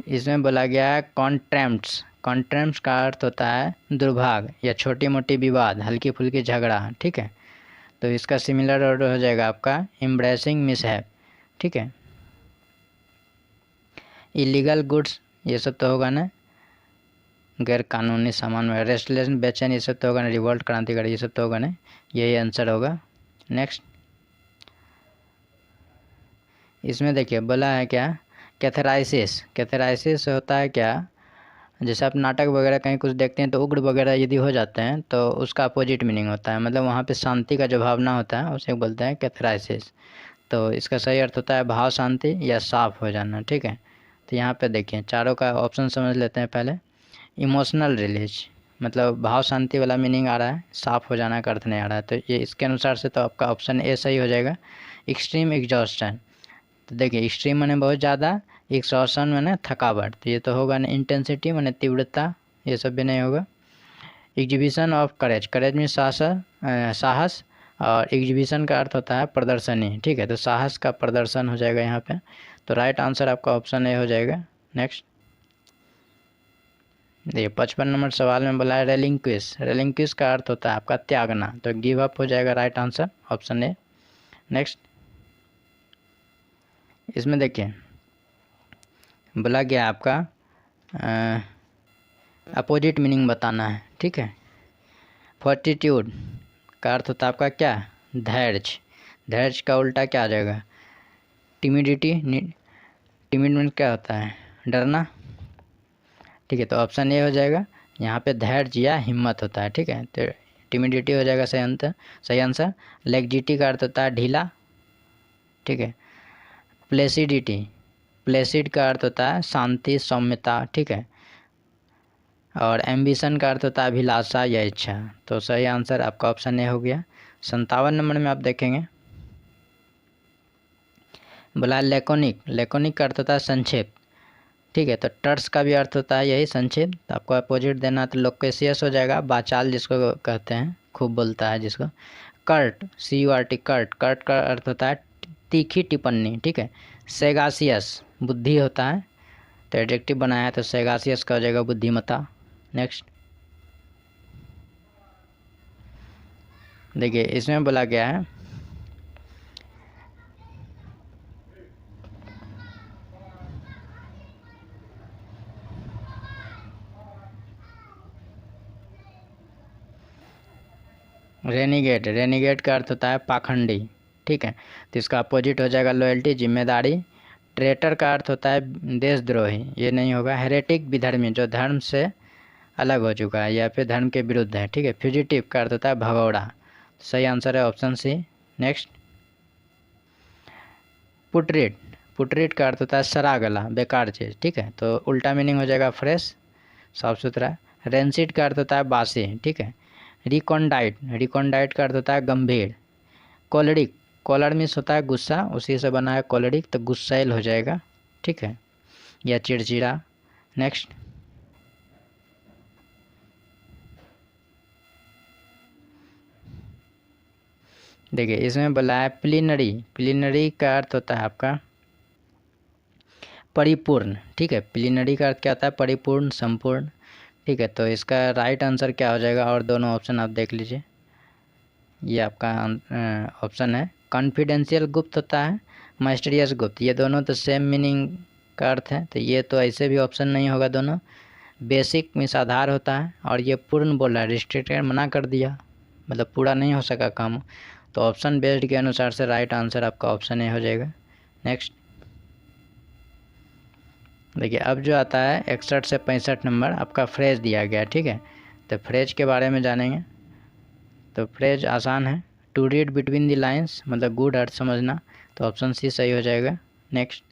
इसमें बोला गया है कॉन्ट्रैम्प्ट्स। कॉन्ट्रैम्प्ट्स का अर्थ होता है दुर्भाग्य या छोटी मोटी विवाद, हल्की फुल्की झगड़ा, ठीक है। तो इसका सिमिलर वर्ड हो जाएगा आपका एम्ब्रेसिंग मिसहैप, ठीक है। इलीगल गुड्स ये सब तो होगा ना, गैर कानूनी सामान में रेस्टलेस बेचैन ये सब तो होगा ना, रिवोल्ट क्रांतिकारी ये सब तो होगा ना, यही आंसर होगा। नेक्स्ट इसमें देखिए बोला है क्या, कैथेराइसिस। कैथेराइसिस होता है क्या, जैसे आप नाटक वगैरह कहीं कुछ देखते हैं तो उग्र वगैरह यदि हो जाते हैं तो उसका अपोजिट मीनिंग होता है, मतलब वहाँ पे शांति का जो भावना होता है उसे बोलते हैं कैथेराइसिस। तो इसका सही अर्थ होता है भाव शांति या साफ हो जाना, ठीक है। तो यहाँ पे देखिए चारों का ऑप्शन समझ लेते हैं पहले। इमोशनल रिलीज, मतलब भाव शांति वाला मीनिंग आ रहा है, साफ हो जाना का अर्थ नहीं आ रहा है, तो ये इसके अनुसार से तो आपका ऑप्शन ए सही हो जाएगा। एक्सट्रीम एग्जॉस्टन, तो देखिए एक्सट्रीम माने बहुत ज़्यादा, एक्सॉशन माने थकावट, तो ये तो होगा ना। इंटेंसिटी माने तीव्रता, ये सब भी नहीं होगा। एग्जीबिशन ऑफ करेज, करेज में साहस, और एग्जीबिशन का अर्थ होता है प्रदर्शनी, ठीक है। तो साहस का प्रदर्शन हो जाएगा यहाँ पे, तो राइट आंसर आपका ऑप्शन ए हो जाएगा। नेक्स्ट देखिए 55 नंबर सवाल में बोला है रेलिंक्विश। रेलिंक्विश का अर्थ होता है आपका त्यागना, तो गिव अप हो जाएगा right answer option A. Next इसमें देखिए बोला गया आपका अपोजिट मीनिंग बताना है, ठीक है। फोर्टिट्यूड का अर्थ होता है आपका क्या, धैर्य। धैर्य का उल्टा क्या आ जाएगा, टिमिडिटी। टिमिड क्या होता है, डरना, ठीक है। तो ऑप्शन ए हो जाएगा, यहाँ पे धैर्य या हिम्मत होता है, ठीक है। तो टिमिडिटी हो जाएगा सही आंसर। लेग्जिटी का अर्थ होता है ढीला, ठीक है। प्लेसिडिटी, प्लेसिड का अर्थ होता है शांति सौम्यता, ठीक है। और एम्बिशन का अर्थ होता है अभिलाषा या इच्छा, तो सही आंसर आपका ऑप्शन ए हो गया। 57 नंबर में आप देखेंगे बोला लेकोनिक। लेकोनिक का अर्थ होता है संक्षेप, ठीक है। तो टर्स का भी अर्थ होता है यही संक्षेप, तो आपको अपोजिट देना, तो लोकेशियस हो जाएगा, बाचाल जिसको कहते हैं, खूब बोलता है जिसको। कर्ट, CURT, कर्ट, कर्ट का अर्थ होता है तीखी टिप्पणी, ठीक है। सेगासियस बुद्धि होता है, तो एडजेक्टिव बनाया है तो सेगासियस का हो जाएगा बुद्धिमत्ता। नेक्स्ट देखिए इसमें बोला गया है रेनिगेट। रेनिगेट का अर्थ होता है पाखंडी, ठीक है। तो इसका अपोजिट हो जाएगा लॉयल्टी, जिम्मेदारी। ट्रेटर का अर्थ होता है देशद्रोही, ये नहीं होगा। हेरेटिक विधर्मी, जो धर्म से अलग हो चुका है या फिर धर्म के विरुद्ध है, ठीक है। फ्यूजिटिव का अर्थ होता है भगौड़ा, सही आंसर है ऑप्शन सी। नेक्स्ट पुटरिट। पुटरिट का अर्थ होता है सड़ा गला, बेकार चीज़, ठीक है। तो उल्टा मीनिंग हो जाएगा फ्रेश, साफ सुथरा। रेंसिड का अर्थ होता है बासी, ठीक है। रिकॉन्डाइट, रिकॉन्डाइट का अर्थ होता है गंभीर। कोलरिक, कोलर मीन्स होता है गुस्सा, उसी से बना है कोलरिक, तो गुस्सैल हो जाएगा, ठीक है, या चिड़चिड़ा। नेक्स्ट देखिए इसमें बोला है प्लिनरी। प्लिनरी का अर्थ होता है आपका परिपूर्ण, ठीक है। प्लीनरी का अर्थ क्या होता है? परिपूर्ण, संपूर्ण, ठीक है। तो इसका राइट आंसर क्या हो जाएगा? और दोनों ऑप्शन आप देख लीजिए, ये आपका ऑप्शन है। कॉन्फिडेंशियल गुप्त होता है, माइस्टीरियस गुप्त, ये दोनों तो सेम मीनिंग का अर्थ है, तो ये तो ऐसे भी ऑप्शन नहीं होगा दोनों। बेसिक मीन्स आधार होता है, और ये पूर्ण बोल रहा है, रिस्ट्रिक्टेड मना कर दिया, मतलब पूरा नहीं हो सका काम। तो ऑप्शन बेस्ड के अनुसार से राइट आंसर आपका ऑप्शन ए हो जाएगा। नेक्स्ट देखिए, अब जो आता है 61 से 65 नंबर आपका फ्रेज दिया गया है, ठीक है। तो फ्रेज के बारे में जानेंगे। तो फ्रेज आसान है, to read between the lines, मतलब गुड अर्थ समझना, तो ऑप्शन सी सही हो जाएगा। Next,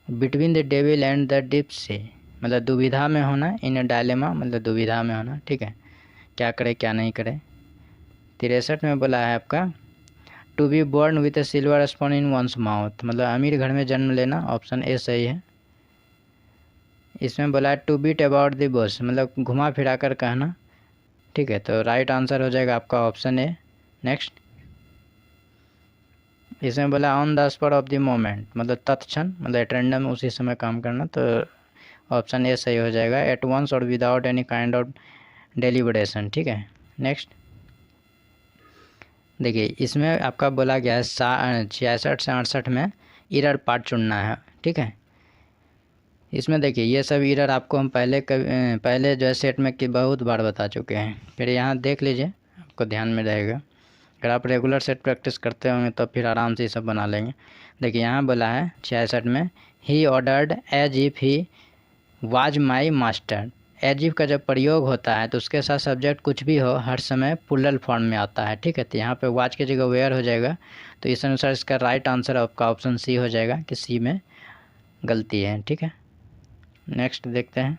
between the devil and the deep sea, मतलब दुविधा में होना, इन अ डायलेमा, मतलब दुविधा में होना, ठीक है, क्या करे क्या नहीं करे। 63 में बोला है आपका to be born with a silver spoon in one's mouth, मतलब अमीर घर में जन्म लेना, ऑप्शन ए सही है। इसमें बोला है to beat about the bush, मतलब घुमा फिरा कर कहना, ठीक है। तो राइट आंसर हो जाएगा आपका ऑप्शन ए। नेक्स्ट, इसमें बोला on the spot of the moment, मतलब तत्क्षण, मतलब एट रैंडम उसी समय काम करना, तो ऑप्शन ए सही हो जाएगा। एट वंस और without any kind of deliberation, ठीक है। नेक्स्ट देखिए, इसमें आपका बोला गया है 66 से 68 में इरर पार्ट चुनना है, ठीक है। इसमें देखिए, ये सब इरर आपको हम पहले जो है सेट में कि बहुत बार बता चुके हैं, फिर यहाँ देख लीजिए, आपको ध्यान में रहेगा। अगर आप रेगुलर सेट प्रैक्टिस करते होंगे तो फिर आराम से ये सब बना लेंगे। देखिए, यहाँ बोला है 66 में ही ordered as if he was my master. As if का जब प्रयोग होता है तो उसके साथ सब्जेक्ट कुछ भी हो, हर समय प्लूरल फॉर्म में आता है, ठीक है। तो यहाँ पे वाज की जगह वेयर हो जाएगा, तो इस अनुसार इसका राइट आंसर आपका ऑप्शन सी हो जाएगा, कि सी में गलती है, ठीक है। नेक्स्ट देखते हैं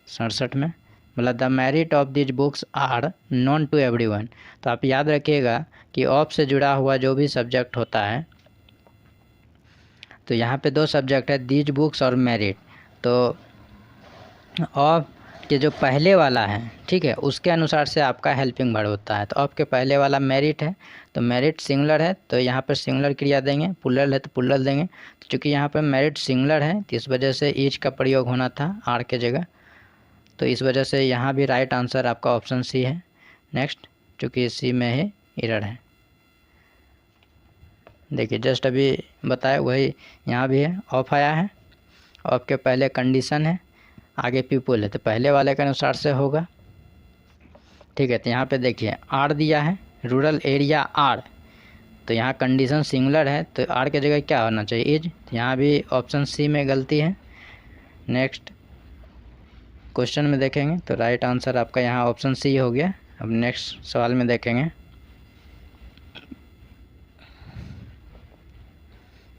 67 में, मतलब the merit of these books are known to everyone. तो आप याद रखिएगा कि ऑफ से जुड़ा हुआ जो भी सब्जेक्ट होता है, तो यहाँ पे दो सब्जेक्ट है, दीज बुक्स और मेरिट। तो ऑफ के जो पहले वाला है, ठीक है, उसके अनुसार से आपका हेल्पिंग वर्ब होता है। तो ऑफ के पहले वाला मेरिट है, तो मेरिट सिंगुलर है, तो यहाँ पर सिंगुलर क्रिया देंगे, प्लूरल है तो प्लूरल देंगे। तो चूँकि यहाँ पर मेरिट सिंगुलर है, तो इस वजह से ईच का प्रयोग होना था आर के जगह, तो इस वजह से यहाँ भी राइट आंसर आपका ऑप्शन सी है। नेक्स्ट, चूँकि सी में ही एरर है। देखिए, जस्ट अभी बताया वही यहाँ भी है, ऑफ आया है, ऑफ के पहले कंडीशन है, आगे पीपुल है, तो पहले वाले के अनुसार से होगा, ठीक है। तो यहाँ पे देखिए आर दिया है, रूरल एरिया आर, तो यहाँ कंडीशन सिंगुलर है, तो आर के जगह क्या होना चाहिए? इज, तो यहाँ भी ऑप्शन सी में गलती है। नेक्स्ट क्वेश्चन में देखेंगे तो राइट आंसर आपका यहाँ ऑप्शन सी हो गया। अब नेक्स्ट सवाल में देखेंगे,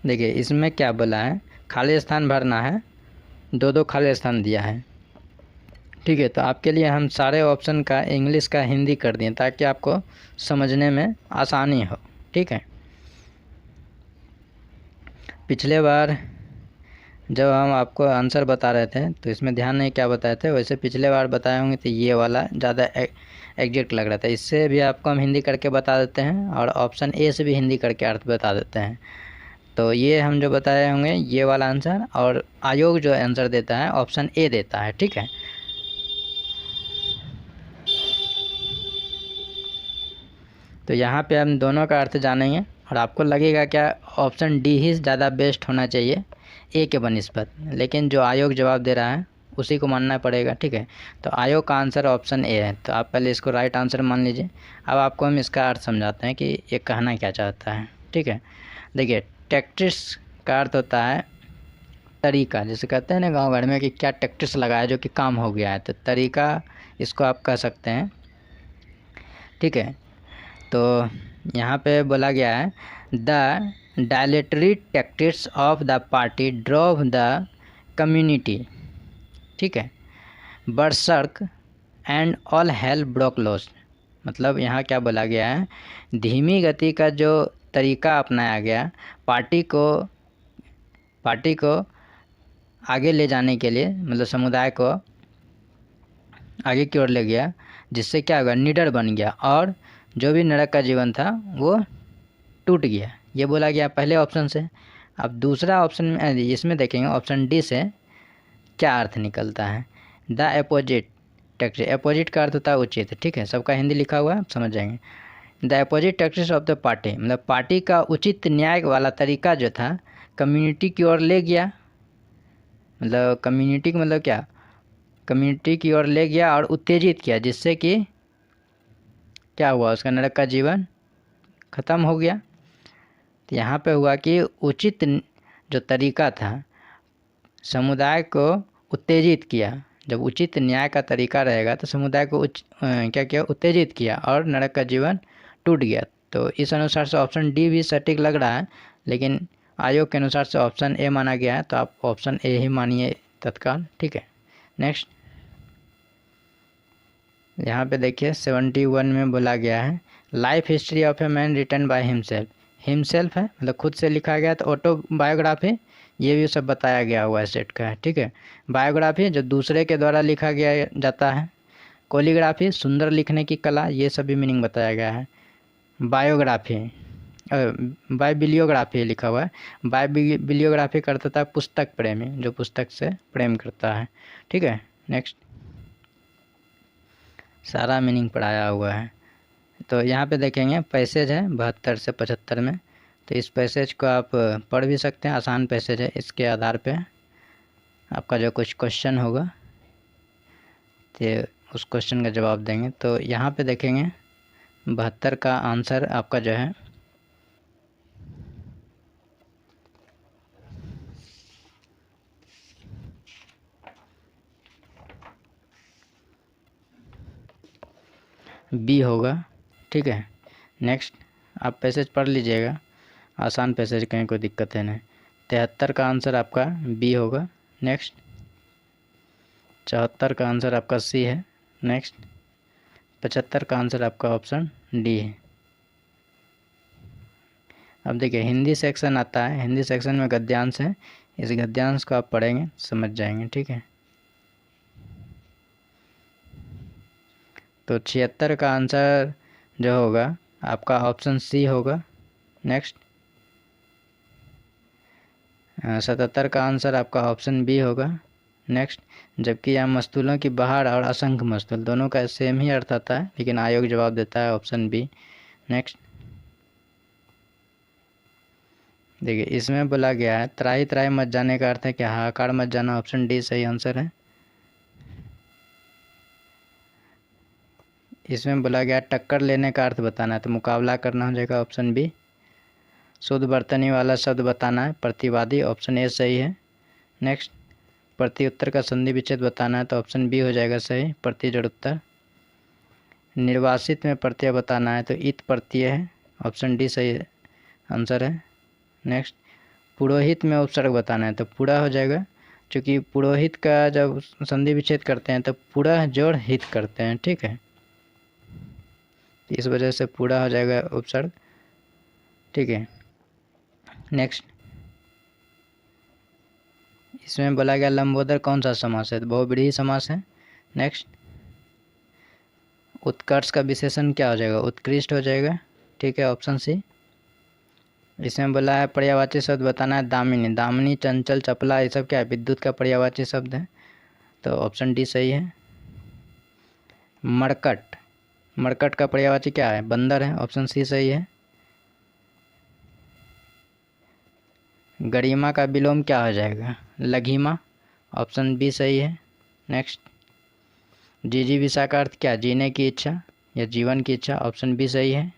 देखिए इसमें क्या बोला है, खाली स्थान भरना है, दो खाली स्थान दिया है, ठीक है। तो आपके लिए हम सारे ऑप्शन का इंग्लिश का हिंदी कर दिए ताकि आपको समझने में आसानी हो, ठीक है। पिछले बार जब हम आपको आंसर बता रहे थे तो इसमें ध्यान नहीं क्या बताए थे, वैसे पिछले बार बताए होंगे तो ये वाला ज़्यादा एग्जैक्ट लग रहा था। इससे भी आपको हम हिंदी करके बता देते हैं, और ऑप्शन ए से भी हिंदी करके अर्थ बता देते हैं। तो ये हम जो बताए होंगे ये वाला आंसर, और आयोग जो आंसर देता है ऑप्शन ए देता है, ठीक है। तो यहाँ पे हम दोनों का अर्थ जानेंगे, और आपको लगेगा क्या ऑप्शन डी ही ज़्यादा बेस्ट होना चाहिए ए के बनिस्बत, लेकिन जो आयोग जवाब दे रहा है उसी को मानना पड़ेगा, ठीक है। तो आयोग का आंसर ऑप्शन ए है, तो आप पहले इसको राइट आंसर मान लीजिए। अब आपको हम इसका अर्थ समझाते हैं कि ये कहना क्या चाहता है, ठीक है। देखिए, टैक्टिस का अर्थ होता है तरीका, जैसे कहते हैं ना गांव घर में कि क्या टैक्टिस लगाया जो कि काम हो गया है, तो तरीका इसको आप कह सकते हैं, ठीक है। तो यहाँ पे बोला गया है the dilatory tactics of the party drove the community, ठीक है, berserk and all hell broke loose. मतलब यहाँ क्या बोला गया है, धीमी गति का जो तरीका अपनाया गया पार्टी को आगे ले जाने के लिए, मतलब समुदाय को आगे की ओर ले गया, जिससे क्या होगा, निडर बन गया, और जो भी नरक का जीवन था वो टूट गया, ये बोला गया पहले ऑप्शन से। अब दूसरा ऑप्शन में इसमें देखेंगे ऑप्शन डी से क्या अर्थ निकलता है। द अपोजिट टेक्स्ट, अपोजिट का अर्थ होता है उचित, ठीक है, सबका हिंदी लिखा हुआ है, आप समझ जाएंगे। The opposite text of the party, मतलब पार्टी का उचित न्याय वाला तरीका जो था कम्युनिटी की ओर ले गया, मतलब कम्युनिटी का मतलब क्या, कम्युनिटी की ओर ले गया और उत्तेजित किया, जिससे कि क्या हुआ, उसका नरक का जीवन ख़त्म हो गया। तो यहाँ पे हुआ कि उचित जो तरीका था समुदाय को उत्तेजित किया। जब उचित न्याय का तरीका रहेगा तो समुदाय को क्या किया, उत्तेजित किया और नरक का जीवन टूट गया। तो इस अनुसार से ऑप्शन डी भी सटीक लग रहा है, लेकिन आयोग के अनुसार से ऑप्शन ए माना गया है, तो आप ऑप्शन ए ही मानिए तत्काल, ठीक है। नेक्स्ट यहाँ पे देखिए 71 में बोला गया है life history of a man written by himself. Himself है मतलब खुद से लिखा गया, तो ऑटोबायोग्राफी ये भी सब बताया गया हुआ है सेट का है, ठीक है। बायोग्राफी जो दूसरे के द्वारा लिखा गया जाता है। कोलिग्राफी सुंदर लिखने की कला, ये सभी मीनिंग बताया गया है। बायोग्राफी बायबिलियोग्राफी लिखा हुआ है। बायबिलियोग्राफी करता था पुस्तक प्रेमी, जो पुस्तक से प्रेम करता है, ठीक है। नेक्स्ट सारा मीनिंग पढ़ाया हुआ है। तो यहाँ पे देखेंगे पैसेज है 72 से 75 में, तो इस पैसेज को आप पढ़ भी सकते हैं, आसान पैसेज है। इसके आधार पे आपका जो कुछ क्वेश्चन होगा तो उस क्वेश्चन का जवाब देंगे। तो यहाँ पे देखेंगे 72 का आंसर आपका जो है बी होगा, ठीक है। नेक्स्ट आप पैसेज पढ़ लीजिएगा, आसान पैसेज, कहीं कोई दिक्कत है नहीं। 73 का आंसर आपका बी होगा। नेक्स्ट 74 का आंसर आपका सी है। नेक्स्ट 75 का आंसर आपका ऑप्शन डी है। अब देखिए हिंदी सेक्शन आता है, हिंदी सेक्शन में गद्यांश है, इस गद्यांश को आप पढ़ेंगे समझ जाएंगे, ठीक है। तो 76 का आंसर जो होगा आपका ऑप्शन सी होगा। नेक्स्ट 77 का आंसर आपका ऑप्शन बी होगा। नेक्स्ट जबकि यहाँ मस्तूलों की बहार और असंख्य मस्तूल दोनों का सेम ही अर्थ आता है, लेकिन आयोग जवाब देता है ऑप्शन बी। नेक्स्ट देखिए इसमें बोला गया है त्राही त्राही मत जाने का अर्थ है क्या, हाहाकार मत जाना, ऑप्शन डी सही आंसर है। इसमें बोला गया टक्कर लेने का अर्थ बताना है, तो मुकाबला करना हो जाएगा, ऑप्शन बी। शुद्ध बर्तनी वाला शब्द बताना है, प्रतिवादी, ऑप्शन ए सही है। नेक्स्ट प्रति उत्तर का संधि विच्छेद बताना है, तो ऑप्शन बी हो जाएगा सही, प्रति जड़ उत्तर। निर्वासित में प्रत्यय बताना है, तो इत प्रत्यय है, ऑप्शन डी सही आंसर है। नेक्स्ट पुरोहित में उपसर्ग बताना है, तो पूरा हो जाएगा, क्योंकि पुरोहित का जब संधि विच्छेद करते हैं तो पूरा जोड़ हित करते हैं, ठीक है, इस वजह से पूरा हो जाएगा उपसर्ग, ठीक है। नेक्स्ट इसमें बोला गया लंबोदर कौन सा समास है, तो बहुव्रीहि समास है। नेक्स्ट उत्कर्ष का विशेषण क्या हो जाएगा, उत्कृष्ट हो जाएगा, ठीक है, ऑप्शन सी। इसमें बोला है पर्यायवाची शब्द बताना है, दामिनी, दामिनी, चंचल, चपला, ये सब क्या है, विद्युत का पर्यायवाची शब्द है, तो ऑप्शन डी सही है। मरकट, मरकट का पर्यायवाची क्या है, बंदर है, ऑप्शन सी सही है। गरिमा का विलोम क्या हो जाएगा, लघिमा, ऑप्शन बी सही है। नेक्स्ट जिजीविषा का अर्थ क्या, जीने की इच्छा या जीवन की इच्छा, ऑप्शन बी सही है।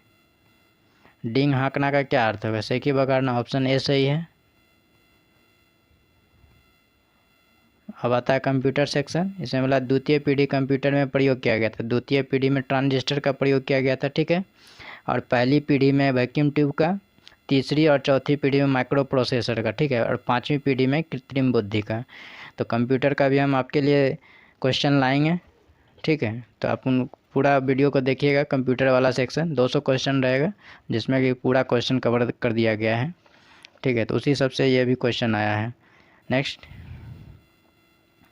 डिंग हाँकना का क्या अर्थ होगा, सेकी बगाड़ना, ऑप्शन ए सही है। अब आता है कंप्यूटर सेक्शन, इसमें बोला द्वितीय पीढ़ी कंप्यूटर में प्रयोग किया गया था, द्वितीय पीढ़ी में ट्रांजिस्टर का प्रयोग किया गया था, ठीक है, और पहली पीढ़ी में वैक्यूम ट्यूब का, तीसरी और चौथी पीढ़ी में माइक्रो प्रोसेसर का, ठीक है, और पाँचवीं पीढ़ी में कृत्रिम बुद्धि का। तो कंप्यूटर का भी हम आपके लिए क्वेश्चन लाएंगे, ठीक है, तो आप उन पूरा वीडियो को देखिएगा। कंप्यूटर वाला सेक्शन 200 क्वेश्चन रहेगा, जिसमें कि पूरा क्वेश्चन कवर कर दिया गया है, ठीक है, तो उसी सबसे ये भी क्वेश्चन आया है। नेक्स्ट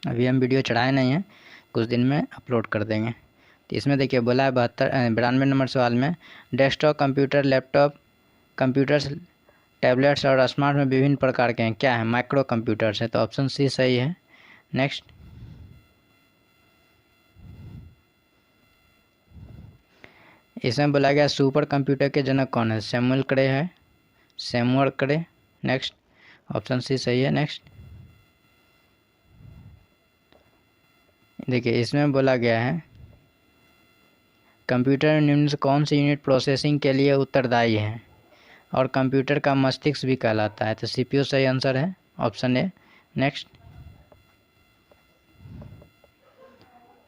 अभी हम वीडियो चढ़ाए नहीं हैं, कुछ दिन में अपलोड कर देंगे। तो इसमें देखिए बोला है 92 नंबर सवाल में desktop computer, laptop computers tablets और स्मार्ट में विभिन्न प्रकार के हैं, क्या है? माइक्रो कंप्यूटर्स है, तो ऑप्शन सी सही है। नेक्स्ट, इसमें बोला गया सुपर कंप्यूटर के जनक कौन है? सैमुअल क्रे है, सैमुअल क्रे। नेक्स्ट, ऑप्शन सी सही है। नेक्स्ट, देखिए इसमें बोला गया है कंप्यूटर में निम्न से कौन सी यूनिट प्रोसेसिंग के लिए उत्तरदायी है और कंप्यूटर का मस्तिष्क भी कहलाता है? तो सीपीयू सही आंसर है, ऑप्शन ए। नेक्स्ट,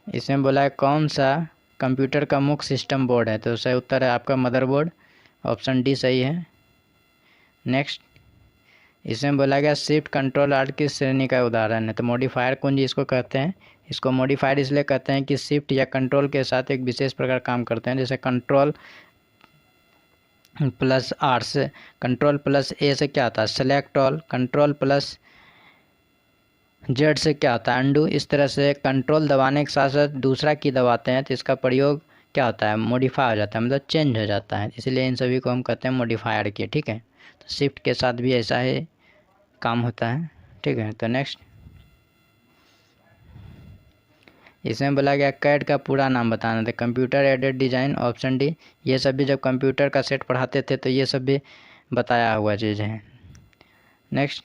इसमें बोला है कौन सा कंप्यूटर का मुख्य सिस्टम बोर्ड है? तो सही उत्तर है आपका मदरबोर्ड, ऑप्शन डी सही है। नेक्स्ट, इसमें बोला गया शिफ्ट कंट्रोल आर्ट किस श्रेणी का उदाहरण है? तो मॉडिफायर कुंजी इसको कहते हैं। इसको मॉडिफायर इसलिए कहते हैं कि शिफ्ट या कंट्रोल के साथ एक विशेष प्रकार काम करते हैं, जैसे कंट्रोल प्लस आर से, कंट्रोल प्लस ए से क्या होता है? Select all. Control plus Z से क्या होता है? अंडू। इस तरह से कंट्रोल दबाने के साथ साथ दूसरा की दबाते हैं तो इसका प्रयोग क्या होता है? मॉडिफाई हो जाता है, मतलब चेंज हो जाता है, इसलिए इन सभी को हम कहते हैं मॉडिफायर की। ठीक है, तो शिफ्ट के साथ भी ऐसा ही काम होता है। ठीक है, तो नेक्स्ट, इसमें बोला गया कैड का पूरा नाम बताना था। Computer aided design, option D. ये सब भी जब कंप्यूटर का सेट पढ़ाते थे तो ये सब भी बताया हुआ चीज़ है। नेक्स्ट,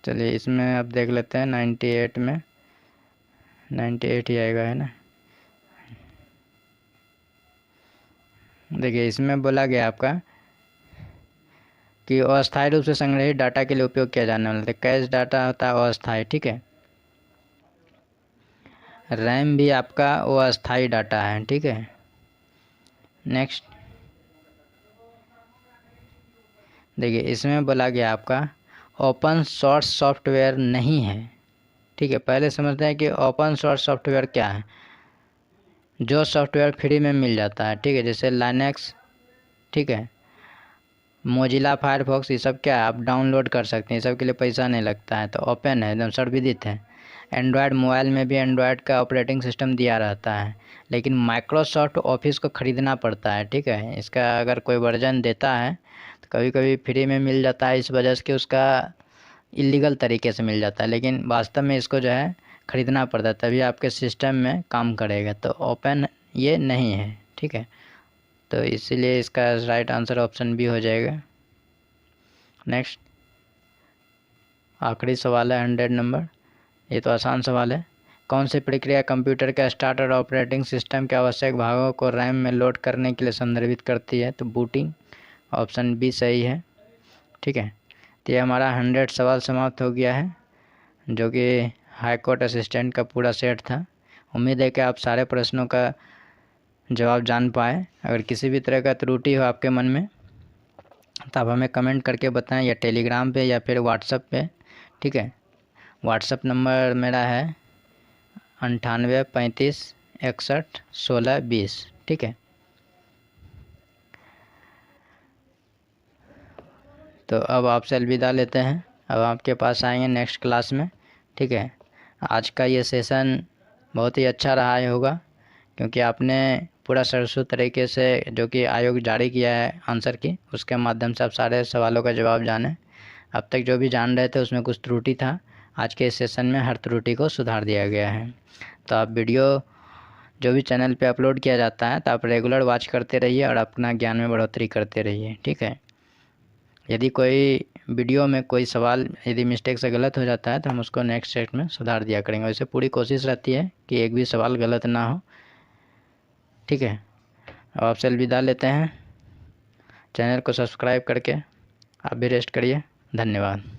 चलिए इसमें अब देख लेते हैं 98 में, 98 ही आएगा, है ना। देखिए इसमें बोला गया आपका कि अस्थायी रूप से संग्रहित डाटा के लिए उपयोग किया जाने वाला था। कैश डाटा होता है अस्थायी, ठीक है। रैम भी आपका वो अस्थायी डाटा है, ठीक है। नेक्स्ट, देखिए इसमें बोला गया आपका ओपन सोर्स सॉफ्टवेयर नहीं है, ठीक है। पहले समझते हैं कि ओपन सोर्स सॉफ्टवेयर क्या है। जो सॉफ्टवेयर फ्री में मिल जाता है, ठीक है, जैसे लाइनेक्स, ठीक है, मोजिला फायरफॉक्स, ये सब क्या है आप डाउनलोड कर सकते हैं, ये सब के लिए पैसा नहीं लगता है, तो ओपन है, एकदम सर्वविदित है। एंड्रॉयड मोबाइल में भी एंड्रॉयड का ऑपरेटिंग सिस्टम दिया रहता है, लेकिन माइक्रोसॉफ्ट ऑफिस को ख़रीदना पड़ता है, ठीक है। इसका अगर कोई वर्जन देता है तो कभी कभी फ्री में मिल जाता है, इस वजह से कि उसका इलीगल तरीके से मिल जाता है, लेकिन वास्तव में इसको जो है ख़रीदना पड़ता है, तभी आपके सिस्टम में काम करेगा। तो ओपन ये नहीं है, ठीक है, तो इसीलिए इसका राइट आंसर ऑप्शन बी हो जाएगा। नेक्स्ट, आखिरी सवाल है 100 नंबर, ये तो आसान सवाल है। कौन सी प्रक्रिया कंप्यूटर के स्टार्टर ऑपरेटिंग सिस्टम के आवश्यक भागों को रैम में लोड करने के लिए संदर्भित करती है? तो बूटिंग, ऑप्शन बी सही है, ठीक है। तो ये हमारा 100 सवाल समाप्त हो गया है, जो कि हाई कोर्ट असिस्टेंट का पूरा सेट था। उम्मीद है कि आप सारे प्रश्नों का जवाब जान पाए। अगर किसी भी तरह का त्रुटि हो आपके मन में तो आप हमें कमेंट करके बताएं, या टेलीग्राम पे या फिर व्हाट्सएप पे, ठीक है। व्हाट्सएप नंबर मेरा है 98 35 61 16 20, ठीक है। तो अब आपसे अलविदा लेते हैं, अब आपके पास आएंगे नेक्स्ट क्लास में, ठीक है। आज का ये सेशन बहुत ही अच्छा रहा होगा, क्योंकि आपने पूरा सरसू तरीके से जो कि आयोग जारी किया है आंसर की, उसके माध्यम से आप सारे सवालों का जवाब जाने। अब तक जो भी जान रहे थे उसमें कुछ त्रुटि था, आज के इस सेशन में हर त्रुटि को सुधार दिया गया है। तो आप वीडियो जो भी चैनल पे अपलोड किया जाता है तो आप रेगुलर वॉच करते रहिए और अपना ज्ञान में बढ़ोतरी करते रहिए, ठीक है। यदि कोई वीडियो में कोई सवाल यदि मिस्टेक से गलत हो जाता है तो हम उसको नेक्स्ट सेट में सुधार दिया करेंगे। वैसे पूरी कोशिश रहती है कि एक भी सवाल गलत ना हो, ठीक है। अब आपसे अलविदा लेते हैं, चैनल को सब्सक्राइब करके आप भी रेस्ट करिए। धन्यवाद।